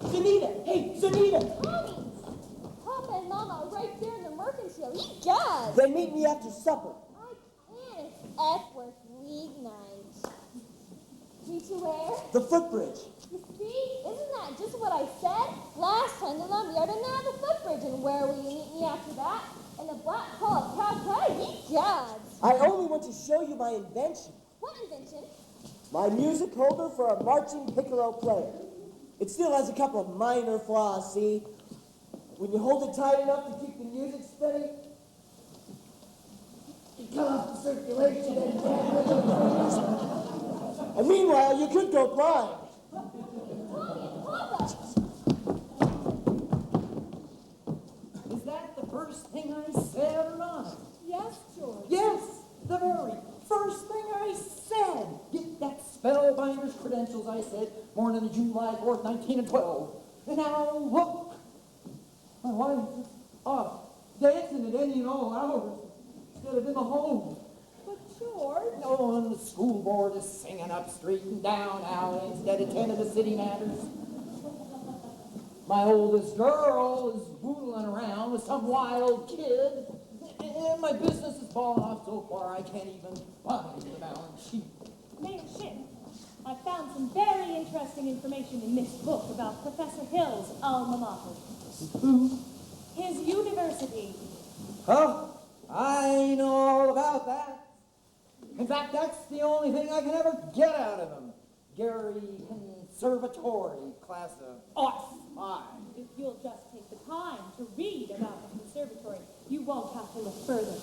Zanita! Hey, Zanita! Tommy! Papa and Mama are right there in the mercantile. Egad! Then meet me after supper. I can't. It's Epworth League night. Me to where? The footbridge. You see? Isn't that just what I said? Last time the lumberyard and now the footbridge. And where will you meet me after that? In the Black Hall of Calcutta? Egad! I only want to show you my invention. What invention? My music holder for a marching piccolo player. It still has a couple of minor flaws, see? When you hold it tight enough to keep the music steady, it cut off the circulation and damage the fingers. And meanwhile, you could go blind. Papa! Is that the first thing I said or not? Yes, George. Yes, the very first thing I said. Get that spellbinder's credentials, I said, born on July 4th, 1912. And now look, my wife is off dancing at any and all hours instead of in the home. But George. No, and the school board is singing up street and down alley instead of tending to city matters. My oldest girl is boodling around with some wild kid. And my business has fallen off so far I can't even find the balance sheet. Mayor Schiff, I found some very interesting information in this book about Professor Hill's alma mater. Who? His university. Oh, I know all about that. In fact, that's the only thing I can ever get out of him. Gary Conservatory, class of F5. If you'll just take the time to read about the conservatory, you won't have to look further.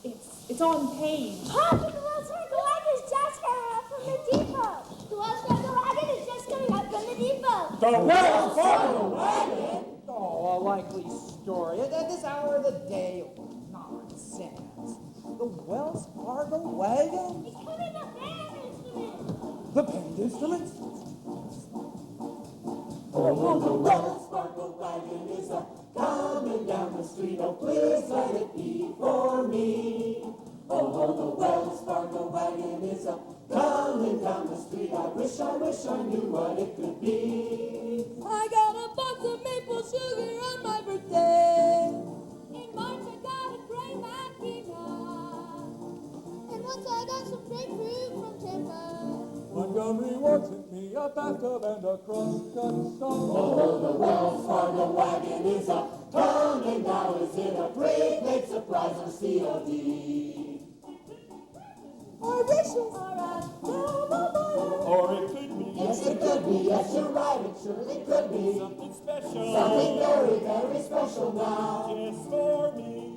It's on page. Papa, the Wells Fargo wagon is just coming up from the depot. The Wells Fargo wagon is just coming up from the depot. The Wells Fargo wagon? Oh, a likely story. At this hour of the day, nonsense. The Wells Fargo wagon? It's coming up band instrument. The band instruments? Oh, the Wells Fargo wagon is a coming down the street. Oh, please let it be for me. Oh, the Wells Fargo wagon is a coming down the street. I wish I knew what it could be. I got a box of maple sugar on my birthday. In March I got a gray Makina. And once I got some grapefruit from Tampa. Montgomery Ward sent me a back of and a cross-cut stop. Oh, the Wells Fargo wagon is a coming now. Is it a prepaid surprise or COD? Our wishes are a double Or it could be Yes, it could be. Yes, you're right. It surely could be. something special. Something very, very special now. Just for me.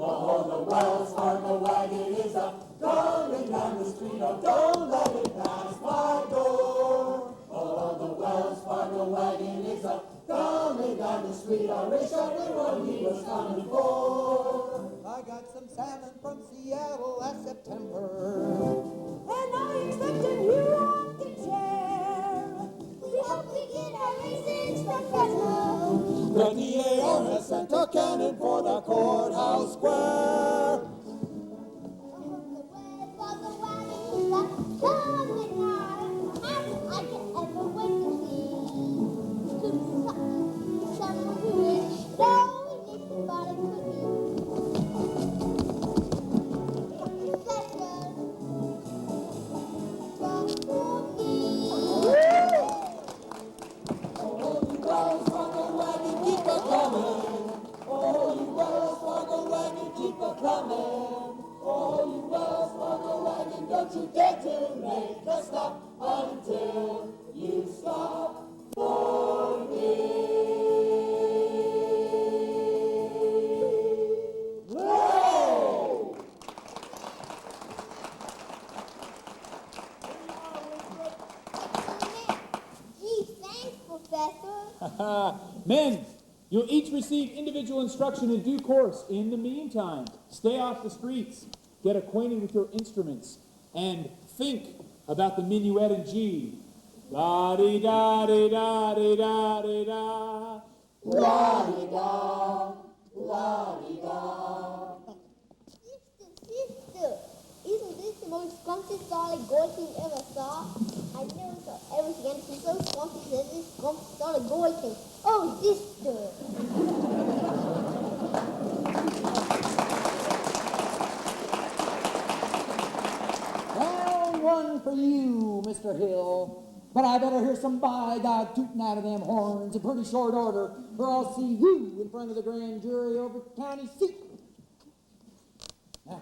Oh, the Wells Fargo wagon is a coming down the street. Oh, don't let it pass my door. Oh, the Wells Fargo wagon is a coming down the street. I wish I knew what he was coming for. I got some salmon from Seattle last September. and I expect a new rocking chair. We hope we get our raisins from Fresno. The DAR has sent a cannon for the courthouse square. Oh, the Wells Fargo wagon is a coming now. I can ever wait to see. To someone who is so anything but a cookie. Wells Fargo wagon, keep a coming. Oh, you Wells Fargo wagon, keep a coming. Oh, you Wells Fargo wagon, don't you dare to make a stop until you stop for me. Whoa! Gee, thanks, Professor. Men, you'll each receive individual instruction in due course. In the meantime, stay off the streets, get acquainted with your instruments, and think about the minuet in G. La-di-da-di-da-di-da-di-da. La-di-da, la-di-da. Sister, isn't this the most scrumptious solid gold thing you ever saw? I never saw everything anything so scrumptious as this scrumptious solid gold thing. Oh, sister. Round one for you, Mr. Hill. But I better hear some by God tooting out of them horns in pretty short order, or I'll see you in front of the grand jury over at the county seat. Now,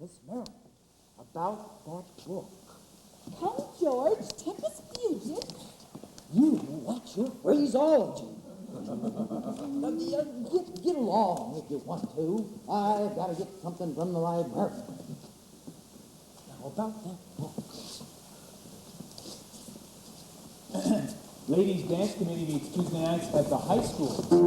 Miss Merrill, about that book. Come, George, Tempest Fugit. You watch your phraseology. Get along if you want to. I've got to get something from the library. Now, about that book. Ladies' dance committee meets Tuesday nights at the high school.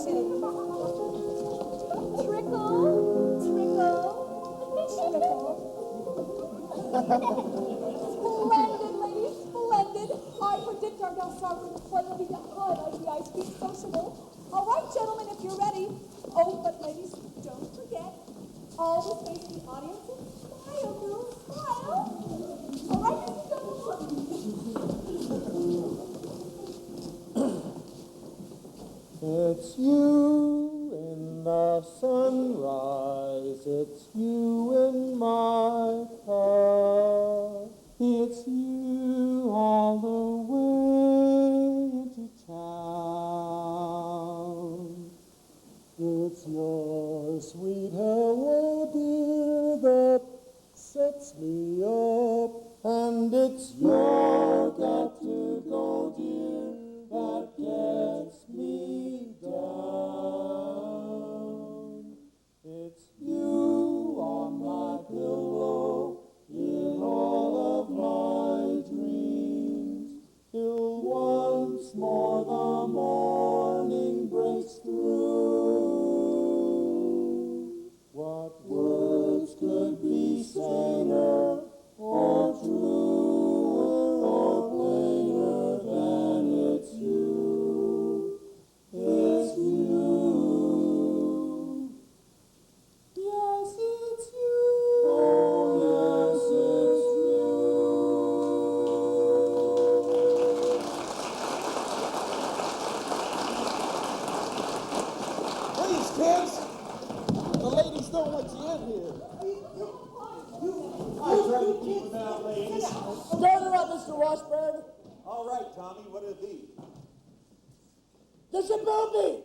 chin. Trickle, trickle, trickle. Splendid, ladies, splendid. I predict our Belshazzar play will be the highlight of the Ice Cream Sociable. All right, gentlemen, if you're ready. Oh, but ladies, don't forget, always face the audience and smile, girls, smile. All right, Mrs. Dumbledore? It's you in the sunrise, it's you in my car, it's you all the way into town. It's your sweet hello, dear, that sets me up, and it's your got to go, dear, that gets me down. It's you on my pillow in all of my dreams, till once more the morning breaks through. What words could be saner or truer or plainer than it's you? It's you. Yes, it's you. Oh, yes, Please, kids. The ladies don't want you in here. I try to keep them out, ladies. Start her up, Mr. Washburn. All right, Tommy, what are these? The Shaboombi.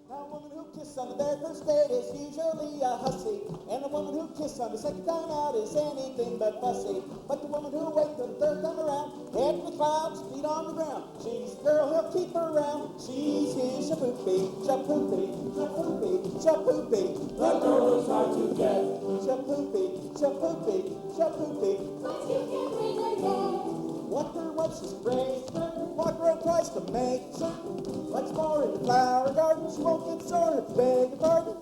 Now, a woman who kisses on the very first date is usually a hussy, and a woman who kisses on the second time out is anything but fussy. But the woman who waits till the third time around, head in the clouds, feet on the ground, she's the girl who'll keep her around. She's his shaboopy, shaboopy, shaboopy, shaboopy. The girl who's hard to get. Shaboopy, shaboopy, shaboopy. But you can bring her down. Want her when she's brave, walk her twice to make certain. What's more, in the flower garden, she won't get sore if you beg her pardon.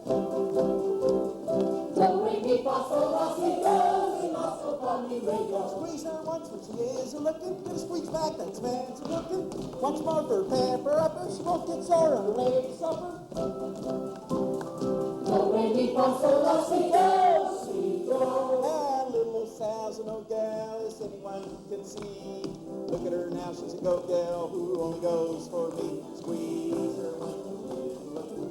Do, re, mi, fa, sol, la, si, do, si, la, sol, fa, mi, re, do. Squeeze her once when she is a-looking, then squeeze back, that's man's a-looking. Once more for pepper upper, she won't get sore on her lady supper. Do, re, mi, fa, sol, la, si, do, si, do. And little Sal's an old gal, as anyone can see. Look at her now, she's a go gal who only goes for me. Squeeze her when she is looking,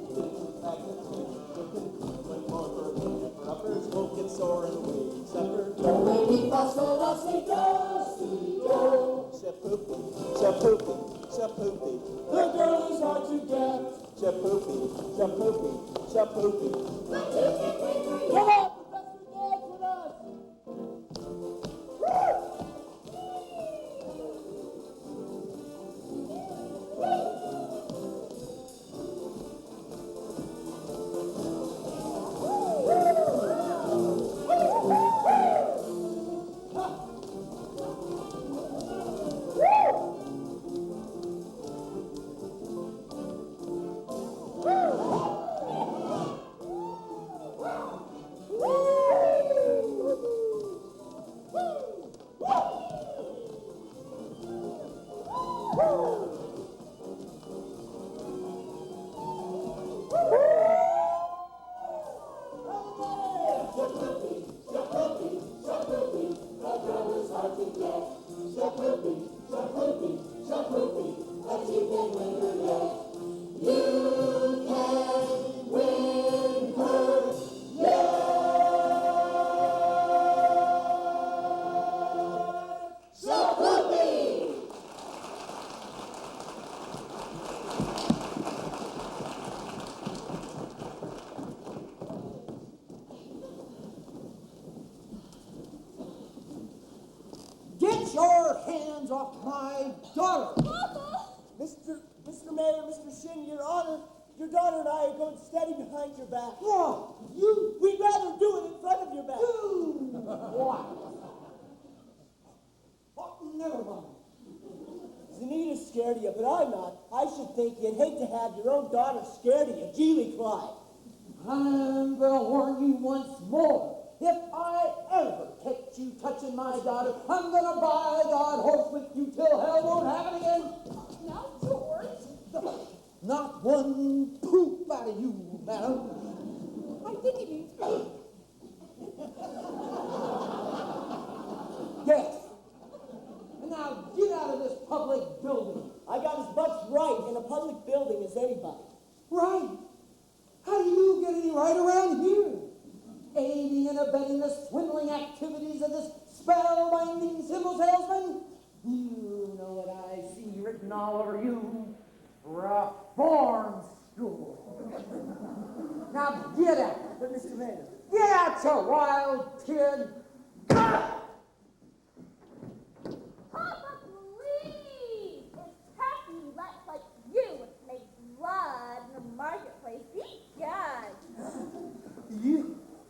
back, that's man's a-looking. Once more for pepper upper, she won't get sore on her lady supper. Do, re, mi, fa, sol, la, si, do, si, do. Shapoopy, shapoopy, shapoopy. The girl is hard to get. Shapoopy, shapoopy, shapoopy. But you can bring her Come down. on, Professor, dance with us. Get your hands off my daughter. Mr. Mayor, Mr. Shin, Your Honor, your daughter and I are going steady behind your back. What? We'd rather do it in front of your back. What? Oh, never mind. Zenita's scared. scared of you, but I'm not. I should think you'd hate to have your own daughter scared of you. Geely Clyde. I'm gonna warn you once more. If I ever catch you touching my daughter, I'm gonna buy God horse with you till hell won't happen again. Now, George. Not one poop out of you, madam. I think he means me. Yes. And now get out of this public building. I got as much right in a public building as anybody. Right. How do you get any right around here? Aiding and abetting the swindling activities of this spellbinding symbol salesman? You know what I see written all over you. Reform School. Now get out. But Mr. Mayor, Get out, you wild kid. Papa, please! It's tacky rats like you make blood in the marketplace. God!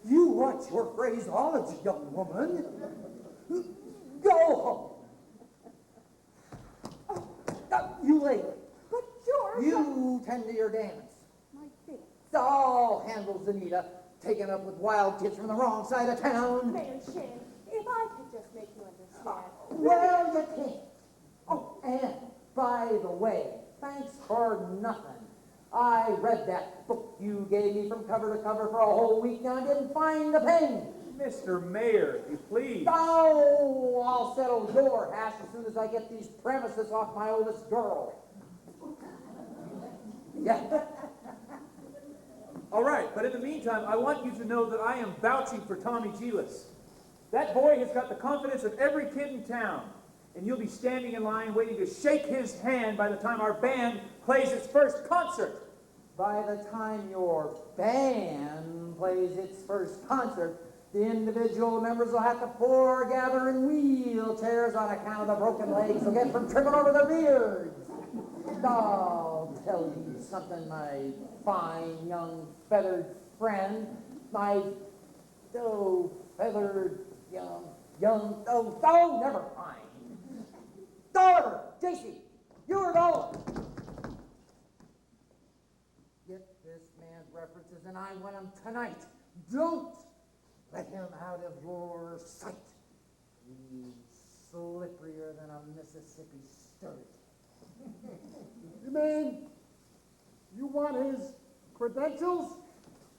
You watch your phraseology, young woman. Go home. You lady. But George... You tend to your dance. My face. All handles Anita, taken up with wild kids from the wrong side of town. Mayor Shin, if I could just make you understand. Well, you can't. Oh, and by the way, thanks for nothing. I read that book you gave me from cover to cover for a whole week and I didn't find a penny. Mr. Mayor, if you please. Oh, I'll settle your hash as soon as I get these premises off my oldest girl. Yeah. All right, but in the meantime, I want you to know that I am vouching for Tommy Gilas. That boy has got the confidence of every kid in town, and you'll be standing in line waiting to shake his hand by the time our band plays its first concert. By the time your band plays its first concert, the individual members will have to foregather in wheelchairs on account of the broken legs they'll get from tripping over the rears. I'll tell you something, my fine young feathered friend, my feathered never mind. Dolliver, JC, you're Dolliver. Get this man's references and I want him tonight. Don't let him out of your sight. He's slipperier than a Mississippi sturgeon. You mean you want his credentials?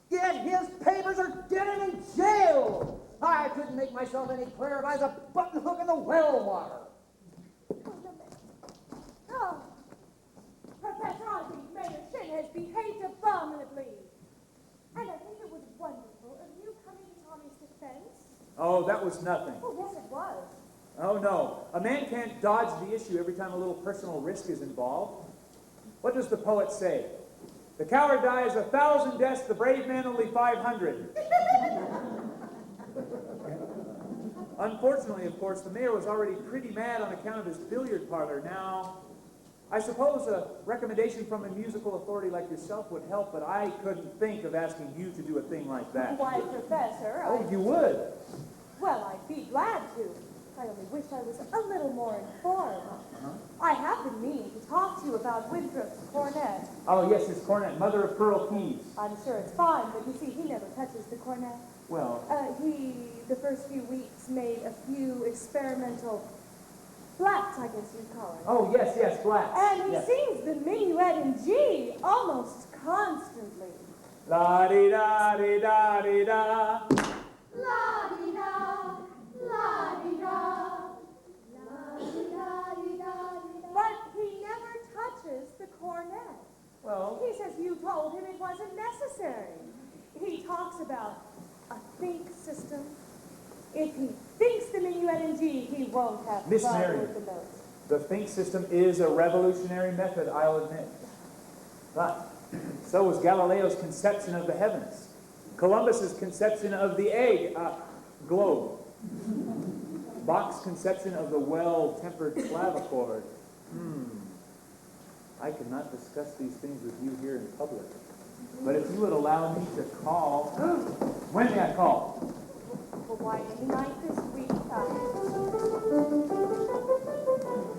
Get his papers or get him in jail. I couldn't make myself any clearer if I was a button hook in the well water. Oh, Professor Ozzy, Mayor Shin has behaved abominably. And I think it was wonderful of you coming to Tommy's defense. Oh, that was nothing. Oh, yes, it was. Oh, no. A man can't dodge the issue every time a little personal risk is involved. What does the poet say? The coward dies 1,000 deaths, the brave man only 500. Unfortunately, of course, the mayor was already pretty mad on account of his billiard parlor. Now, I suppose a recommendation from a musical authority like yourself would help, but I couldn't think of asking you to do a thing like that. Why, Professor, Oh, you would? Well, I'd be glad to. I only wish I was a little more informed. I have been meaning to talk to you about Winthrop's cornet. Oh, yes, his cornet, mother of pearl keys. I'm sure it's fine, but you see, he never touches the cornet. Well, The first few weeks, made a few experimental flats, I guess you'd call it. oh, yes, yes, flats. And he Yes. sings the minuet in G almost constantly. La-di-da-di-da-di-da. La-di-da, la-di-da, la-di-da-di-da-di-da. But he never touches the cornet. Well, He says you told him it wasn't necessary. He talks about a think system. If he thinks the minuet in G, he won't have to Miss bother Marion. with the notes. the think system is a revolutionary method, I'll admit. But so was Galileo's conception of the heavens, Columbus's conception of the globe, Bach's conception of the well-tempered clavichord. I cannot discuss these things with you here in public. But if you would allow me to call... When may I call? For why any night this week,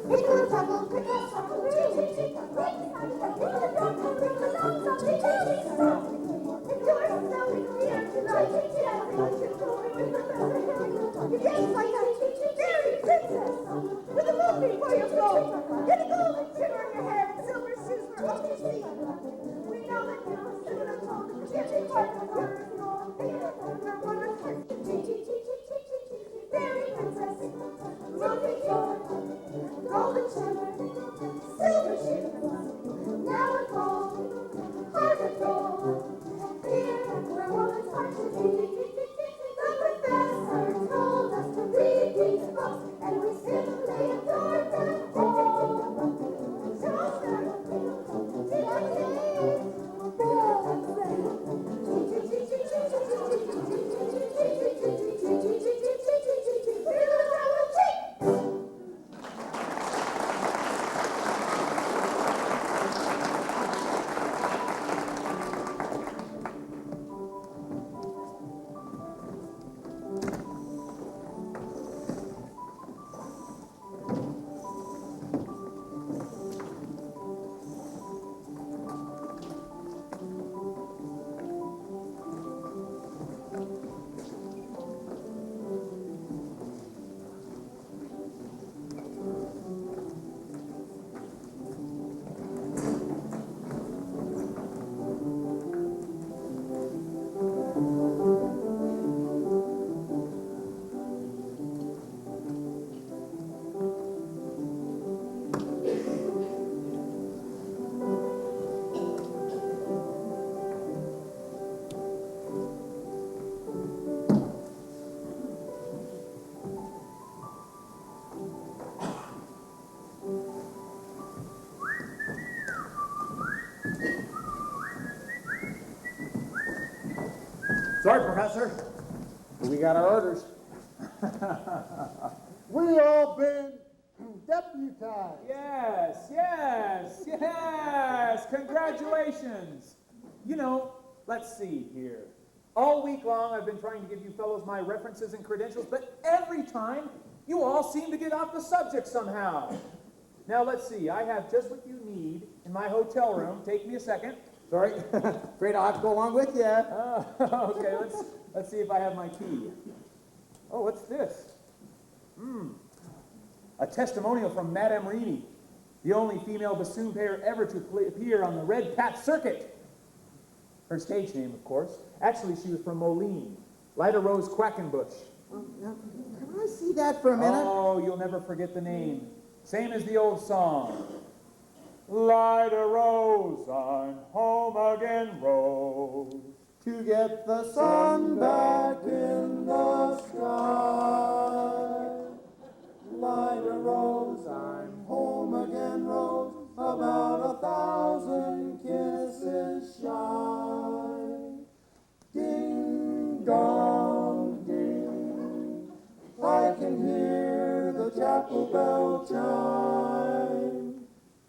It's gonna trouble, Sorry, Professor. We got our orders. We all been deputized. Yes, yes, yes. Congratulations. You know, let's see here. All week long, I've been trying to give you fellows my references and credentials, but every time, you all seem to get off the subject somehow. Now, let's see. I have just what you need in my hotel room. Take me a second. Sorry. Afraid I'll have to go along with you. Okay, let's see if I have my key. Oh, what's this? A testimonial from Madame Reedy, the only female bassoon player ever to appear on the Red Cat Circuit. Her stage name, of course. Actually, she was from Moline, Lida Rose Quackenbush. Can I see that for a minute? Oh, you'll never forget the name. Same as the old song. Lida Rose, I'm home again, Rose. To get the sun back in the sky. Lida Rose, I'm home again, Rose. About 1,000 kisses shy. Ding dong ding, I can hear the chapel bell chime.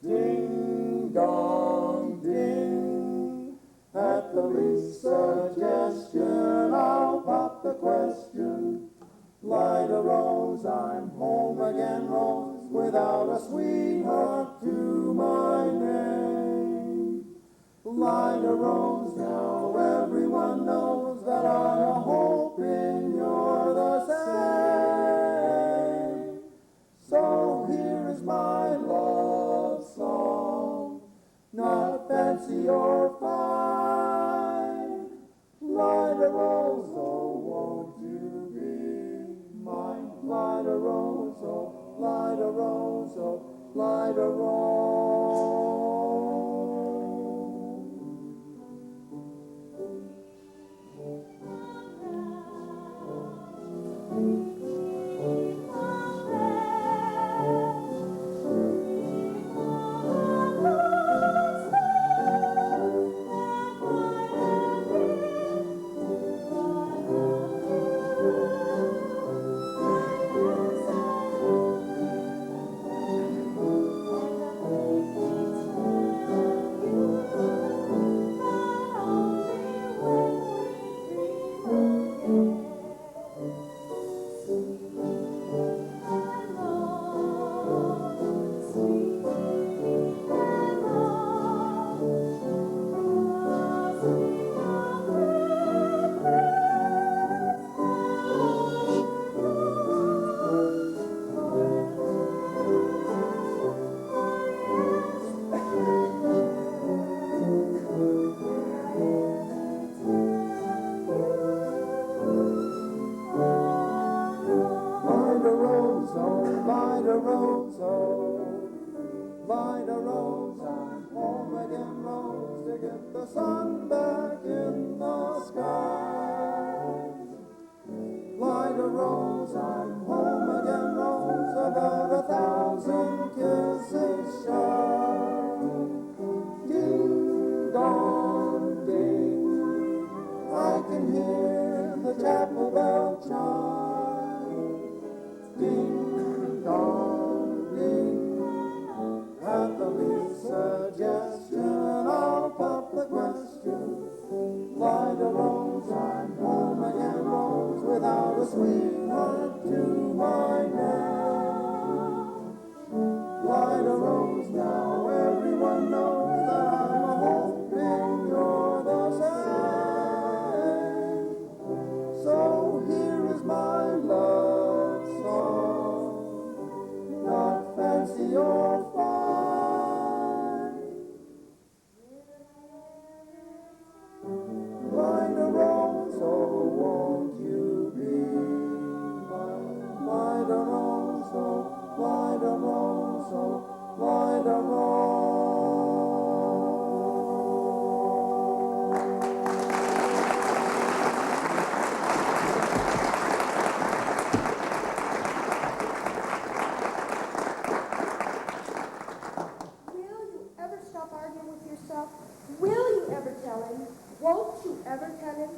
Ding dong ding, at the least suggestion I'll pop the question. Lida Rose, I'm home again, Rose, without a sweetheart to my name. Lida Rose, now everyone knows that I'm hoping you're the same. So here is my love song, not fancy or fine. Lida Rose, oh, won't you be mine? Lida Rose, oh, Lida Rose, oh, Lida Rose. a rose, oh, light a rose, I'm home again, rose, to get the sun back in the sky. Light a rose, I'm home again, rose, about 1,000 kisses shy. Ding dong ding, I can hear the chapel bell chime. Ding dong ding, at the least suggestion I'll pop the question. Light a rose, I'm home again, rose, without a sweetheart to my name. Light a rose now, everyone knows that I'm a hoping you're the same. So here is my love song, not fancy or fine. Light a rose, oh, won't you be mine? Light a rose, oh, light a rose, oh, light a rose. Will you ever stop arguing with yourself? Will you ever tell him? Won't you ever tell him?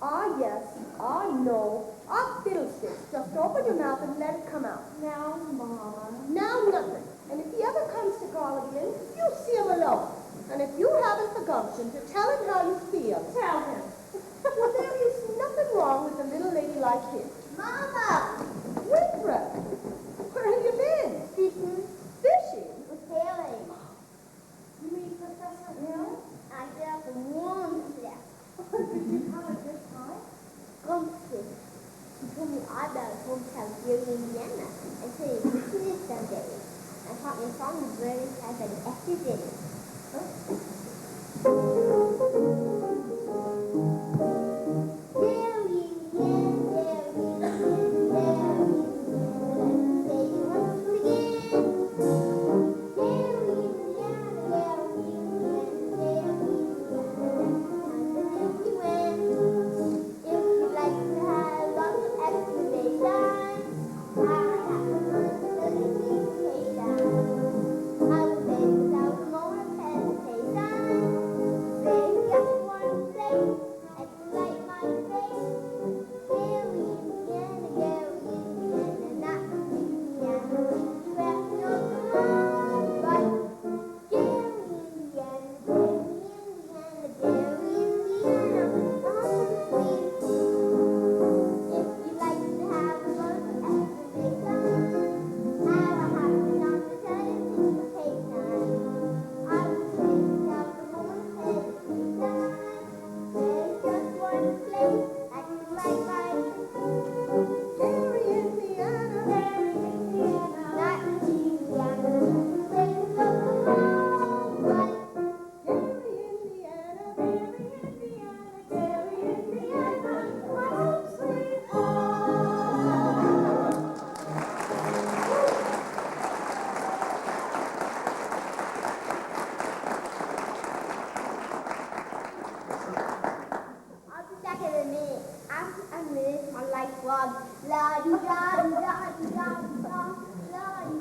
Ah, yes, I know. Ah, fiddlesticks. Just open your mouth and let it come out. Now, Mama. Now, nothing. And if he ever comes to call again, you see him alone. And if you haven't the gumption to tell him how you feel, tell him. Well, there is nothing wrong with a little lady like him. Mama! Winifred! Where have you been? Fishing. Fishing? With Haley. You mean Professor Hill? I got the warm stuff. Did you have a good time? Gumption. She told me I better go to Algeria, Indiana, and say you visit it someday. And taught me a song of birds as an extra dinner.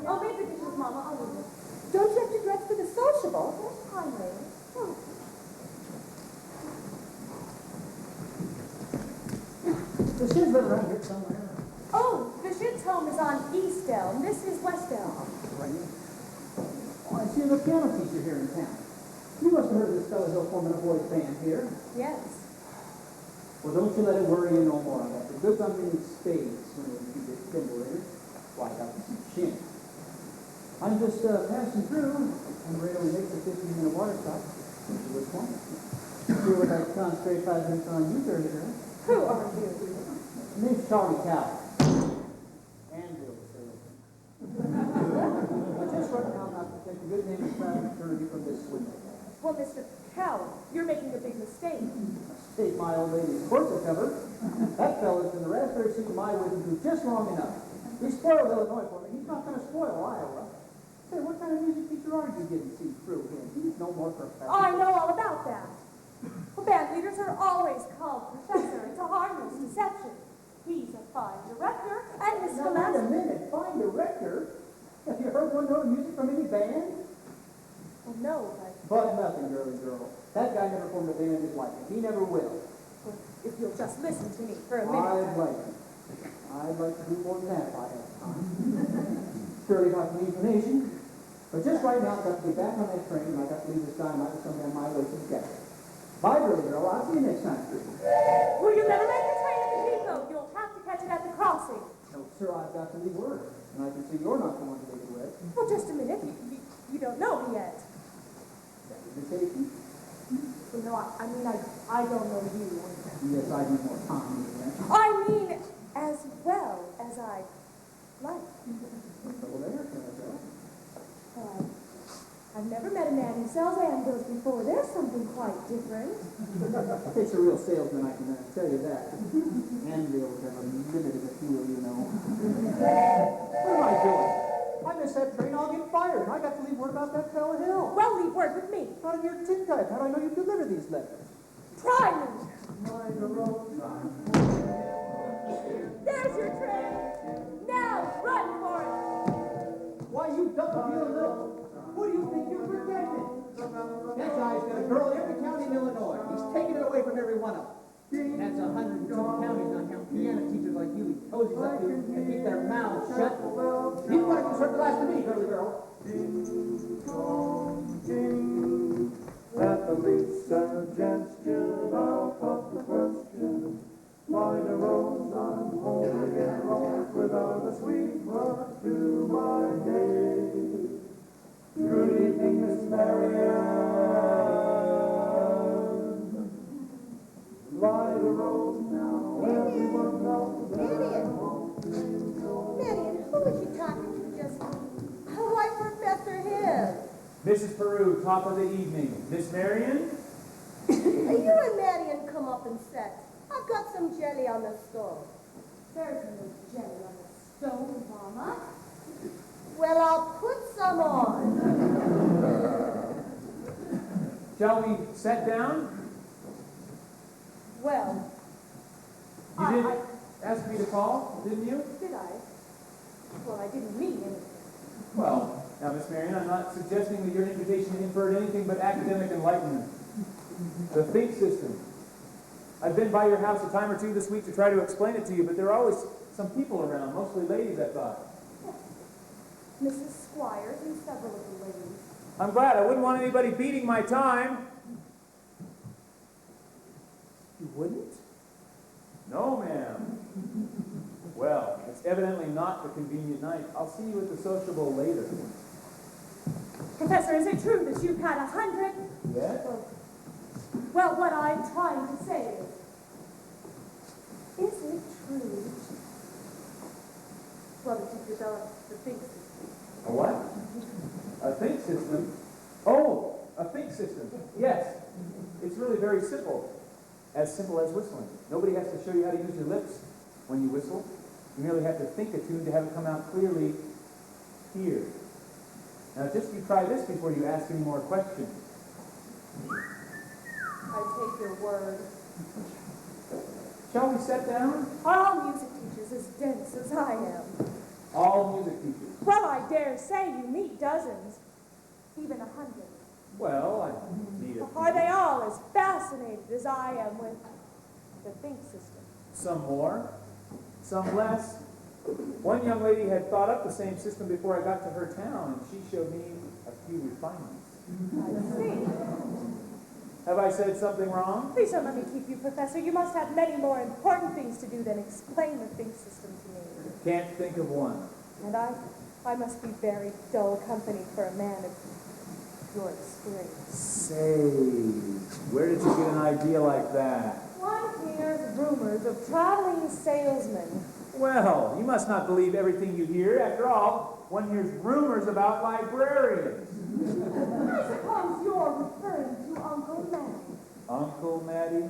Oh, maybe this is Mama. I'll leave it. Don't you have to dress for the sociable? There's time later. The shins are around here somewhere. Oh, the Shins' home is on East Elm. This is West Elm. Right. Oh, I see the piano teacher here in town. You must have heard of this fellow who's forming a boys' band here. Yes. Well, don't you let it worry you no more. I got the goods on me in spades when you get thimble in it. Why, I got some chin. I'm just passing through. I'm ready to make the 15-minute water stop. Which one? You would like to concentrate 5 minutes on you, dirty girl. Who are you? My name's Charlie Cow. Anvil, sir. I just right now not to take the good name of fraternity from this window. Well, Mr. Kell, you're making a big mistake. Take my old lady's corset cover. That fella's in the raspberry seat of my wisdom tooth just long enough. He spoiled Illinois for me. He's not going to spoil Iowa. Say, what kind of music teacher are you getting to see through him? He's no more professor. I know all about that. Well, band leaders are always called professor. It's a harmless deception. He's a fine director, and his Now, wait a minute. Fine director? Have you heard one note of music from any band? Well, no, But nothing, girly girl. That guy never formed a band in his life. He never will. if you'll just listen to me for a I'd minute. like to do more than that if I had time. Surely not the inclination. But just right now, I've got to get back on that train, and I've got to leave this dynamite with somebody on my way to the ghetto. Bye, girly girl. I'll see you next time. Will you never make the train at the depot? You'll have to catch it at the crossing. No, sir, I've got to leave word. And I can see you're not the one to take it with. Well, just a minute. You don't know me yet. That invitation? Well, no, I mean, I don't know you. Yes, I need more time. I mean, as well as I like. Trouble there, Well, I've never met a man who sells anvils before. There's something quite different. It takes a real salesman, I can tell you that. Anvils have a limited appeal, you know. What am I doing? If I miss that train, I'll get fired. And I got to leave word about that fellow Hill. Well, leave word with me. Out of your tin type. How do I know you deliver these letters? Try me. Mind the road. There's your train. Now, run for it. Why, you double deal little. Who do you think you're protecting? That guy's got a girl in every county in Illinois. He's taking it away from every one of them. And that's 102 counties on count piano teachers like you. He toes up to and keep their mouths shut. He's going to serve the last of me, girly girl. At the least suggestion, I'll pop the question. Why the rose I'm holding it wrong without a sweet word to my name? Good evening, Miss Marianne. Light a rose now, everyone knows that Marian, who was you talking to just now? Oh, why, Professor Hill. Mrs. Peru, top of the evening. Miss Marion? You and Marian come up and sit. I've got some jelly on the stove. There's no jelly on the stove, Mama. Well, I'll put some on. Shall we sit down? Well, You didn't ask me to call, didn't you? did I? Well, I didn't mean anything. Well, now, Miss Marion, I'm not suggesting that your invitation inferred anything but academic enlightenment. The think system. I've been by your house a time or two this week to try to explain it to you, but there are always some people around, mostly ladies, I thought. Mrs. Squires and several of the ladies. I'm glad. I wouldn't want anybody beating my time. You wouldn't? No, ma'am. Well, it's evidently not the convenient night. I'll see you at the sociable later. Professor, is it true that you've had 100? Yes? Well, what I'm trying to say is it true? Well, that you've developed the think system. A what? A think system? Oh, a think system. Yes. It's really very simple. As simple as whistling. Nobody has to show you how to use your lips when you whistle. You merely have to think a tune to have it come out clearly here. Now, just you try this before you ask any more questions. I take your word. Shall we sit down? Are all music teachers as dense as I am? All music teachers. Well, I dare say you meet dozens, even 100. Well, I need a Are they all as fascinated as I am with the think system? Some more, some less. One young lady had thought up the same system before I got to her town, and she showed me a few refinements. I see. Have I said something wrong? Please don't let me keep you, Professor. You must have many more important things to do than explain the think system to me. Can't think of one. And I must be very dull company for a man of your experience. Say, where did you get an idea like that? One hears rumors of traveling salesmen. Well, you must not believe everything you hear. After all, one hears rumors about librarians. I suppose you're referring to Uncle Matty. Uncle Matty?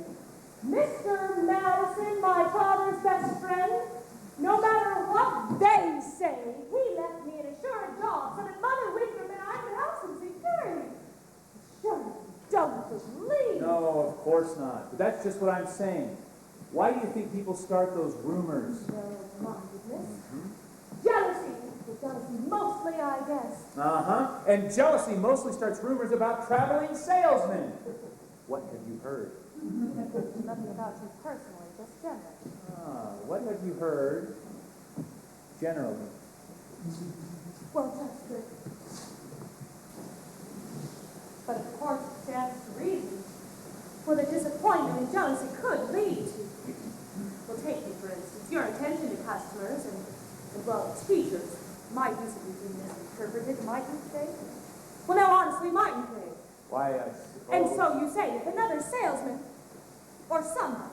Mr. Madison, my father's best friend. No matter what they say, he left me an assured job so that Mother Wickham and I could have some security. Sure, don't believe. No, of course not. But that's just what I'm saying. Why do you think people start those rumors? Narrow-mindedness. Jealousy. With jealousy mostly, I guess. Uh-huh. And jealousy mostly starts rumors about traveling salesmen. What have you heard? Nothing about you personally, just generally. What have you heard generally? Well, just that. But of course, it stands to reason. For the disappointment and jealousy could lead to. Well, take me, for instance, your attention to customers and well, teachers might easily be misinterpreted, mightn't they? Well, now, honestly, mightn't they? Why, I suppose... And so you say, if another salesman or somebody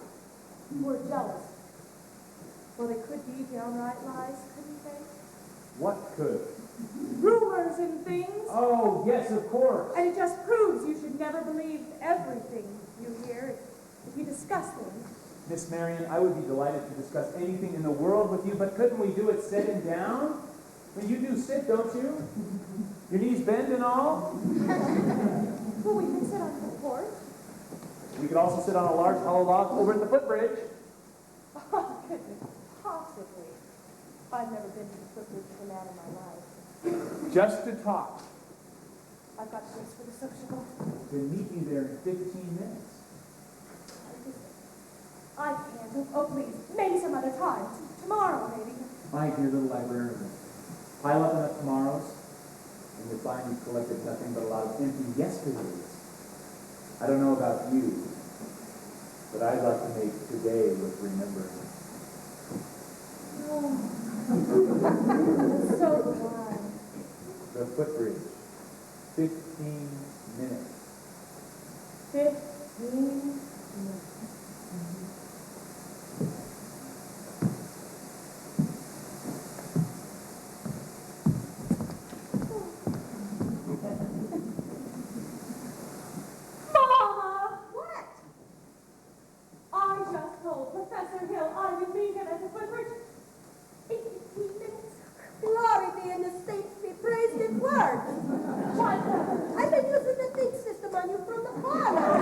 were jealous, well, they could be downright lies, couldn't they? What could? Rumors and things. Oh, yes, of course. And it just proves you should never believe everything you hear if you discuss things. Miss Marion, I would be delighted to discuss anything in the world with you, but couldn't we do it sitting down? Well, you do sit, don't you? Your knees bend and all? Well, we can sit on the porch. We could also sit on a large hollow log over at the footbridge. Oh, goodness, possibly. I've never been to the footbridge with a man in my life. Just to talk. I've got place for the sociable. Then meet me there in 15 minutes. I can't. Oh, please. Maybe some other time. Tomorrow, maybe. My dear little librarian, pile up enough tomorrows, and you'll find you've collected nothing but a lot of empty yesterdays. I don't know about you, but I'd like to make today worth remembering. Oh. So glad. The footbridge. 15 minutes. 15 minutes. Mama! What? I just told Professor Hill I would meet him at the footbridge. 15 minutes. Glory be in the saints be praised and worked. Why, I've been using the think system on you from the parlor.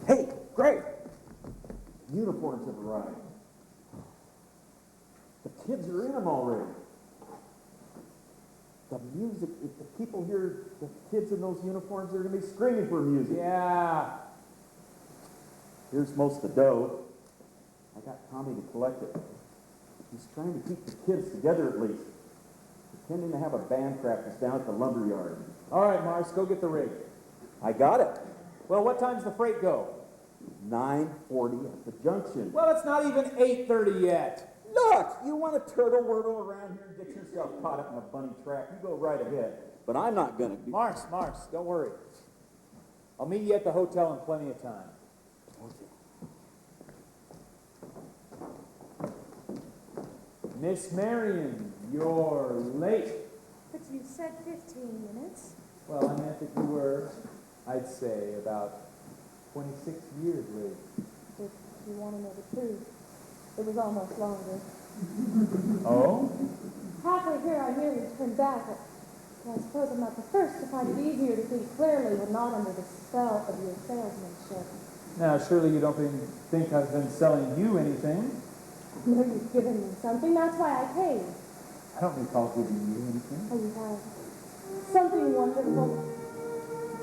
Hey, Greg! Uniforms have arrived. The kids are in them already. The music, if the people hear the kids in those uniforms, they're going to be screaming for music. Yeah. Here's most of the dough. I got Tommy to collect it. He's trying to keep the kids together at least. Pretending to have a band practice down at the lumber yard. All right, Mars, go get the rig. I got it. Well, what time's the freight go? 9:40 at the junction. Well, it's not even 8:30 yet. Look, you want to turtle-wurtle around here and get yourself caught up in a bunny track, you go right ahead. But I'm not going to. Mars, don't worry. I'll meet you at the hotel in plenty of time. Miss Marion, you're late. But you said 15 minutes. Well, I meant that you were I'd say about 26 years later. If you want to know the truth, it was almost longer. Oh? Halfway here, I nearly turned back. Well, I suppose I'm not the first to find it easier to think clearly when not under the spell of your salesmanship. Now, surely you don't think I've been selling you anything? No, you've given me something. That's why I came. I don't recall giving you anything. Oh, you have. Something wonderful.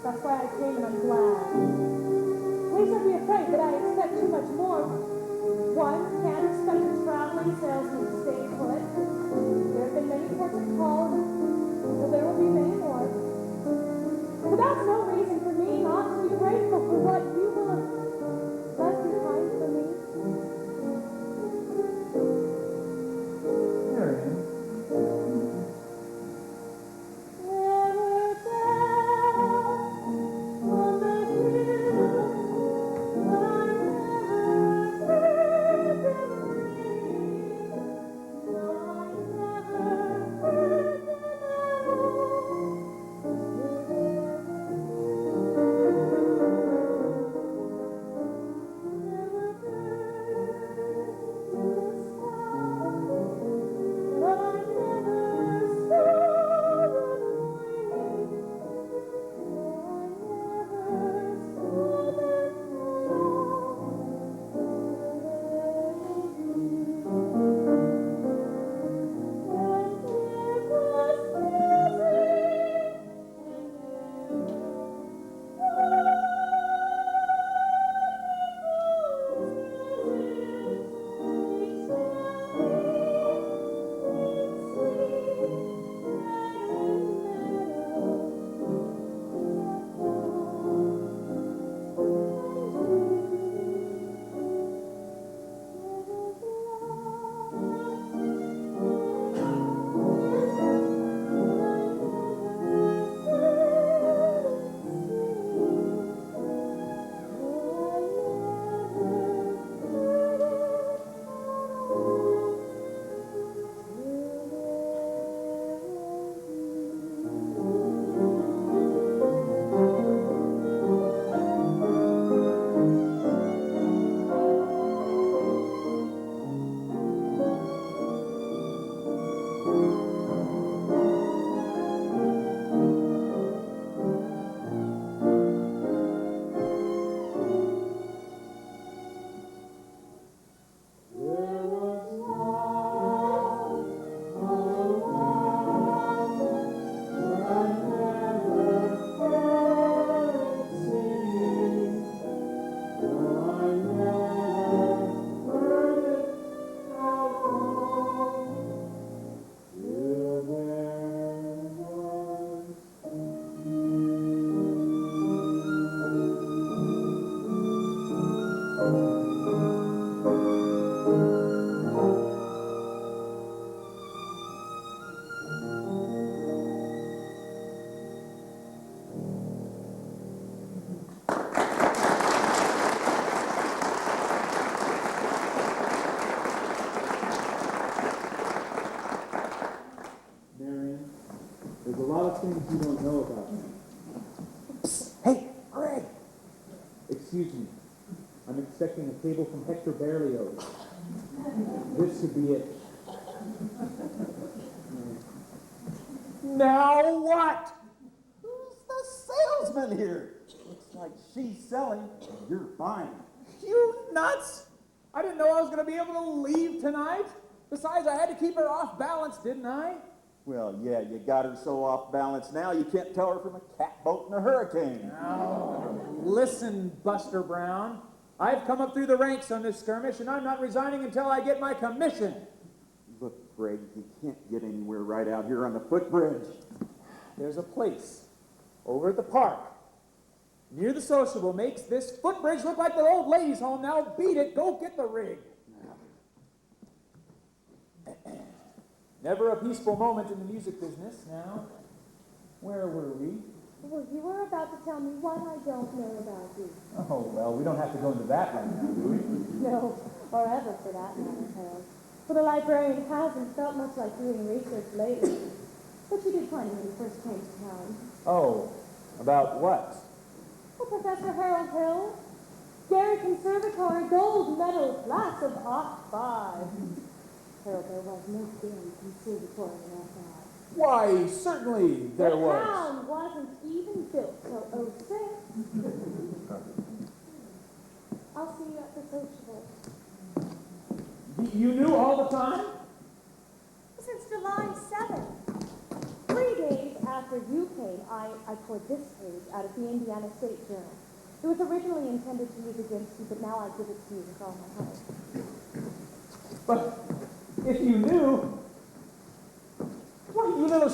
That's why I came, and I'm glad. Please don't be afraid that I expect too much more. One can't expect a traveling salesman to stay put. There have been many ports of call, but there will be many more. But that's no reason for me not to be grateful for what you will have left behind for me. Marion. There's a lot of things you don't know about me. Hey, Greg! Excuse me. I'm expecting a cable from Hector Berlioz. This could be it. Now what? Who's the salesman here? Looks like she's selling and you're buying. You nuts! I didn't know I was going to be able to leave tonight. Besides, I had to keep her off balance, didn't I? Well, yeah, you got her so off balance now you can't tell her from a catboat in a hurricane. Now, listen, Buster Brown. I've come up through the ranks on this skirmish, and I'm not resigning until I get my commission. Look, Greg, you can't get anywhere right out here on the footbridge. There's a place over at the park near the sociable makes this footbridge look like the old ladies' home. Now beat it. Go get the rig. Never a peaceful moment in the music business. Now, where were we? Well, you were about to tell me what I don't know about you. Oh, well, we don't have to go into that right now, do we? No, or ever for that matter, Harold. For the librarian hasn't felt much like doing research lately. But you did plenty when you first came to town. Oh, about what? Oh, Professor Harold Hill. Gary Conservatory Gold Medal, class of '05. Harold, there was no Gary Conservatory in '05. Why, certainly there was. The town wasn't even built till '06. I'll see you at the sociable. You knew all the time? Since July 7th. 3 days after you came, I pulled this page out of the Indiana State Journal. It was originally intended to use against you, but now I give it to you with all my heart. But if you knew, why, you little...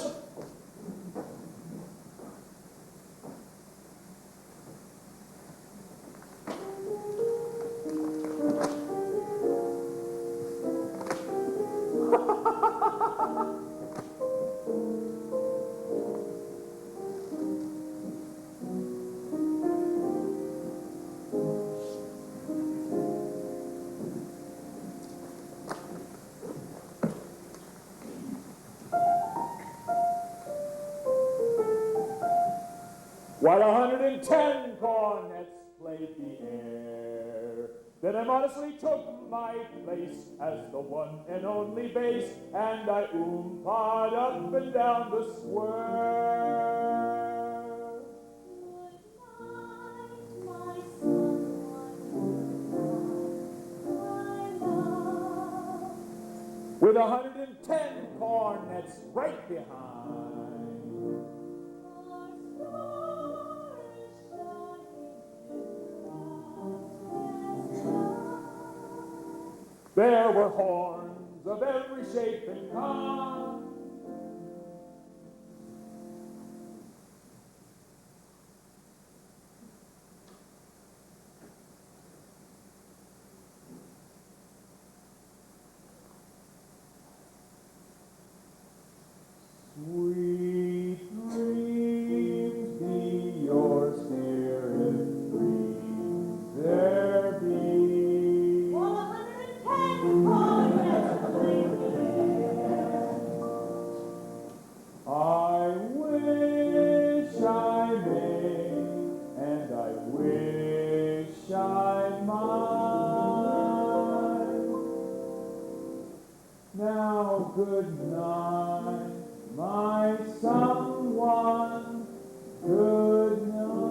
While 110 cornets played the air, then I modestly took my place as the one and only bass, and I oompahd up and down the square. With 110 cornets right behind. There were horns of every shape and kind. Sweet dreams be yours, dearest dreams there be. 110 cornets played the air. I wish I may, and I wish I might. Now good night, my someone, good night.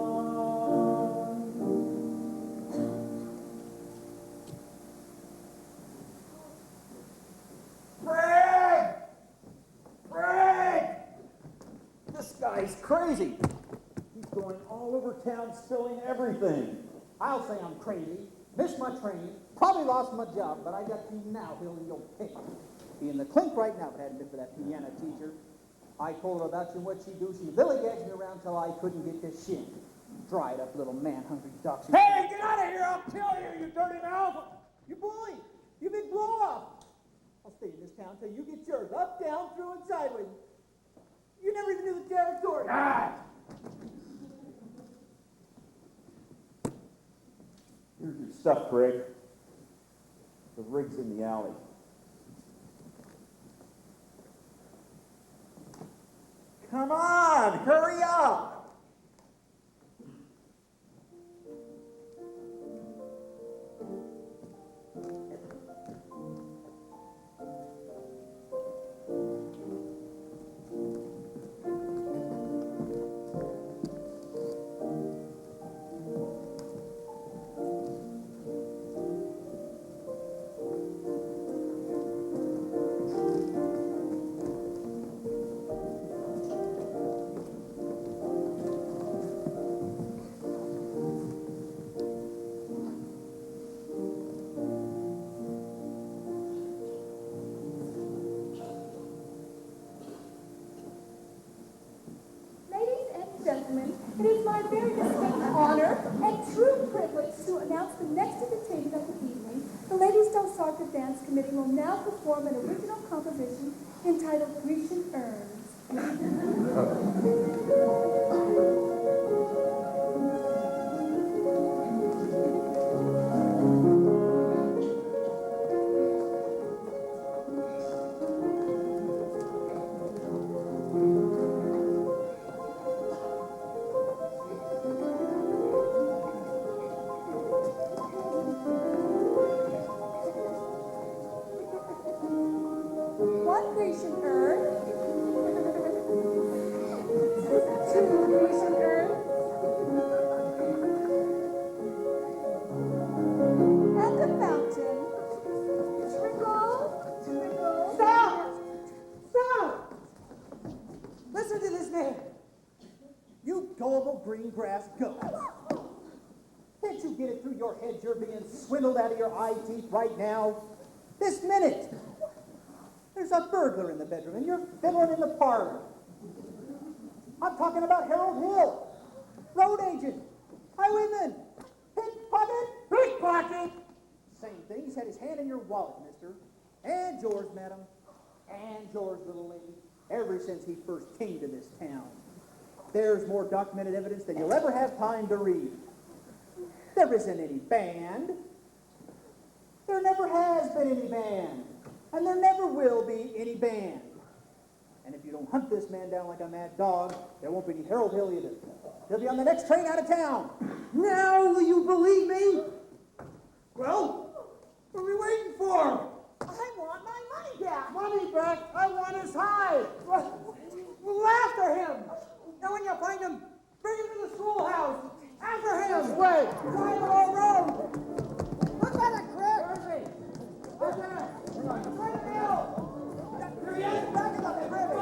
Fred! Fred! This guy's crazy. He's going all over town spilling everything. I'll say I'm crazy. Missed my train. Probably lost my job, but I got you now, Bill, and you'll pay. Be in the clink right now if it hadn't been for that piano teacher. I told her about you and what she do. She lily-gagged me around till I couldn't get this shit. Dried up little man-hungry ducks. Hey, get out of here! I'll kill you, you dirty mouth! You bully! You big blow-off! I'll stay in this town till you get yours. Up, down, through, and sideways. You never even knew the territory. Ah! Here's your stuff, Craig. The rig's in the alley. Come on, hurry up! Gentlemen, it is my very distinct honor and true privilege to announce the next entertainment of the evening. The Ladies Del Sartre Dance Committee will now perform an original composition entitled Grecian Urns. old green grass goes. Can't you get it through your head you're being swindled out of your eye teeth right now? This minute! There's a burglar in the bedroom and you're fiddling in the parlor. I'm talking about Harold Hill, road agent, highwayman, pickpocket. Pickpocket! Same thing. He's had his hand in your wallet, mister. And yours, madam. And yours, little lady. Ever since he first came to this town. There's more documented evidence than you'll ever have time to read. There isn't any band. There never has been any band. And there never will be any band. And if you don't hunt this man down like a mad dog, there won't be any Harold Hill either. He'll be on the next train out of town. Now will you believe me? Well, what are we waiting for? I want my money back. Money back? I want his hide. We'll after him. And when you find him, bring him to the schoolhouse. After him. Wait. Drive all around. What's that, a crick? Where is he? Where's that? Right in the middle. Here he is. Back it up, Ribbit.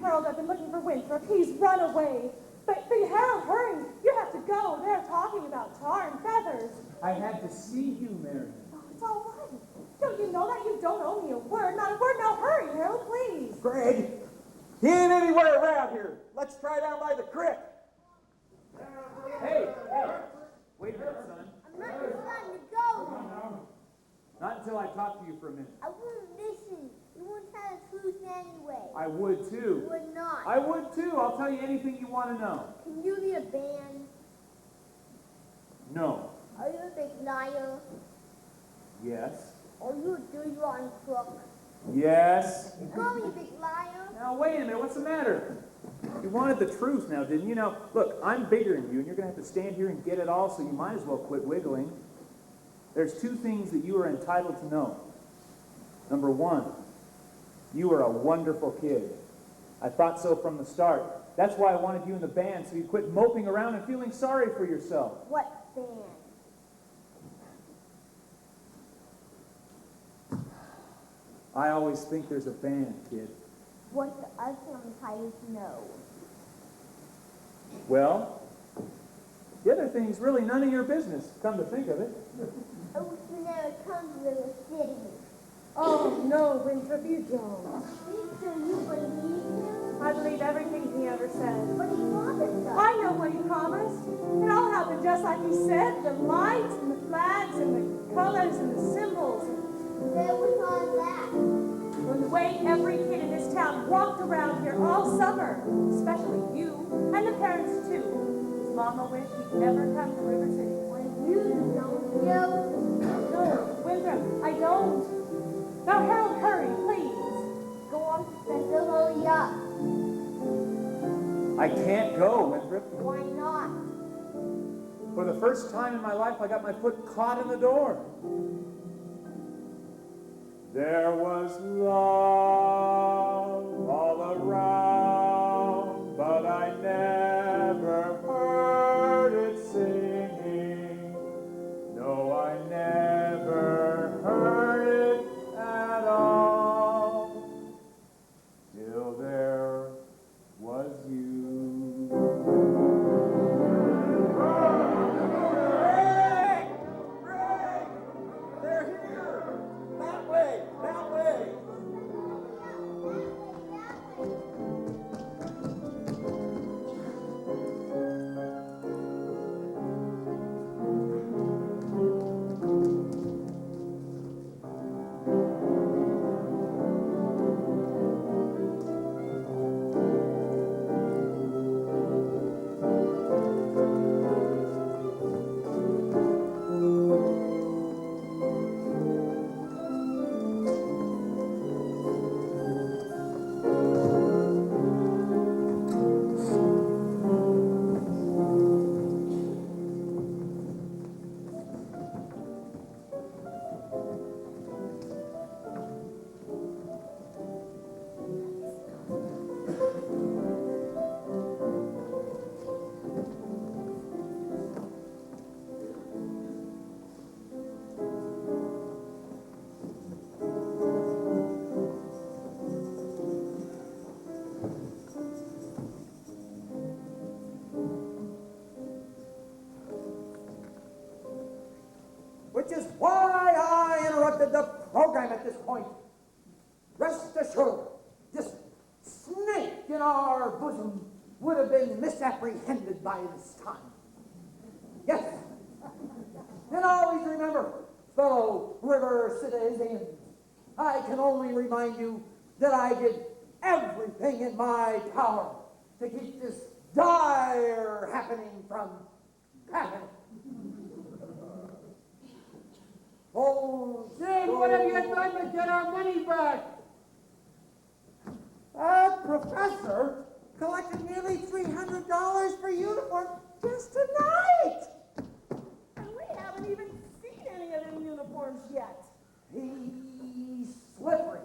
Harold, I've been looking for Winthrop. He's run away. But Harold, hurry. You have to go. They're talking about tar and feathers. I had to see you, Mary. Oh, it's all right. Don't you know that you don't owe me a word? Not a word. Now hurry, Harold, please. Greg, he ain't anywhere around here. Let's try down by the creek. Hey, wait a minute, son. I'm not your son to go. Not until I talk to you for a minute. I wouldn't listen. You wouldn't tell the truth anyway. I would too. You would not. I would too. I'll tell you anything you want to know. Can you lead a band? No. Are you a big liar? Yes. Are you a dirty rotten crook? Yes. Go, you big liar. Now, wait a minute. What's the matter? You wanted the truth now, didn't you? Now, look, I'm bigger than you, and you're going to have to stand here and get it all, so you might as well quit wiggling. There's two things that you are entitled to know. Number one, you are a wonderful kid. I thought so from the start. That's why I wanted you in the band, so you quit moping around and feeling sorry for yourself. What band? I always think there's a band, kid. What's the other thing I'm entitled to know? Well, the other thing's really none of your business, come to think of it. I wish you never come to River City. Oh, no, Winthrop, you don't. Sister, you believe him? I believe everything he ever said. But he promised us. I know what he promised. It all happened just like he said. The lights and the flags and the colors and the symbols. Where was all that? When the way every kid in this town walked around here all summer, especially you, and the parents too. His mama wished he'd never come to River City. Well, you don't know. No, Winthrop, I don't. Now, Harold, hurry, please. Go on, Professor, hurry up. I can't go, Winthrop. Why not? For the first time in my life, I got my foot caught in the door. There was love all around, but I never heard it singing. No, I never heard it at all. Till there was you. They're here. That way. That way. started the program at this point. Rest assured, this snake in our bosom would have been misapprehended by this time. Yes. And always remember, fellow River citizens, I can only remind you that I did everything in my power to keep this dire happening from happening. Oh, Sid, what have you done to get our money back? Professor collected nearly $300 for uniform just tonight. And we haven't even seen any of the uniforms yet. He's slippery.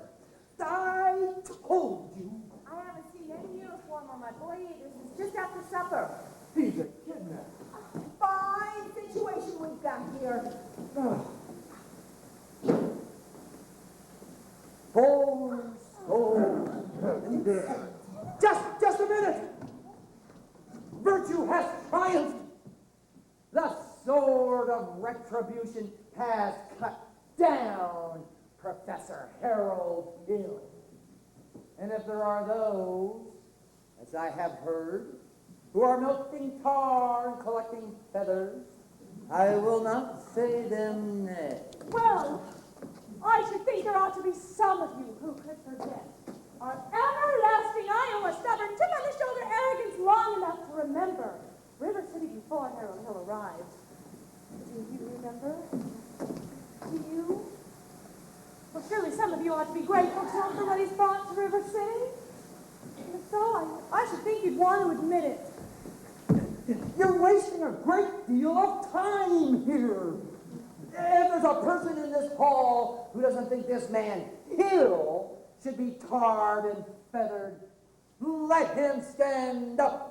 I told you. I haven't seen any uniform on my boy either since just after supper. He's a kidnapper. Fine situation we've got here. Just a minute. Virtue has triumphed. The sword of retribution has cut down Professor Harold Hill. And if there are those, as I have heard, who are milking tar and collecting feathers, I will not say them nay. Well, I should think there ought to be some of you who could forget our everlasting Iowa stubborn, tip-on-the-shoulder arrogance long enough to remember River City before Harold Hill arrived. Do you remember? Do you? Well, surely some of you ought to be grateful to him for what he's brought to River City. And if so, I should think you'd want to admit it. You're wasting a great deal of time here. If there's a person in this hall who doesn't think this man Hill should be tarred and feathered, let him stand up.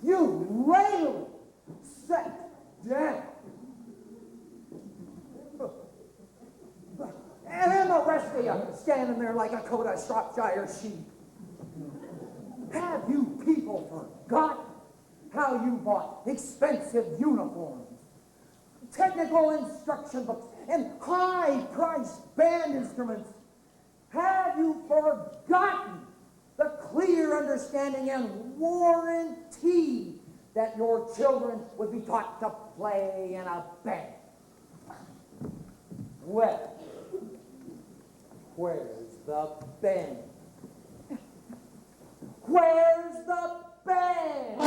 You railing, set down. And the rest of you standing there like a coat of Shropshire sheep. Have you people forgotten how you bought expensive uniforms, technical instruction books, and high-priced band instruments? Have you forgotten the clear understanding and warranty that your children would be taught to play in a band? Well, where's the band? Where's the band?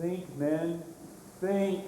Think, men, think.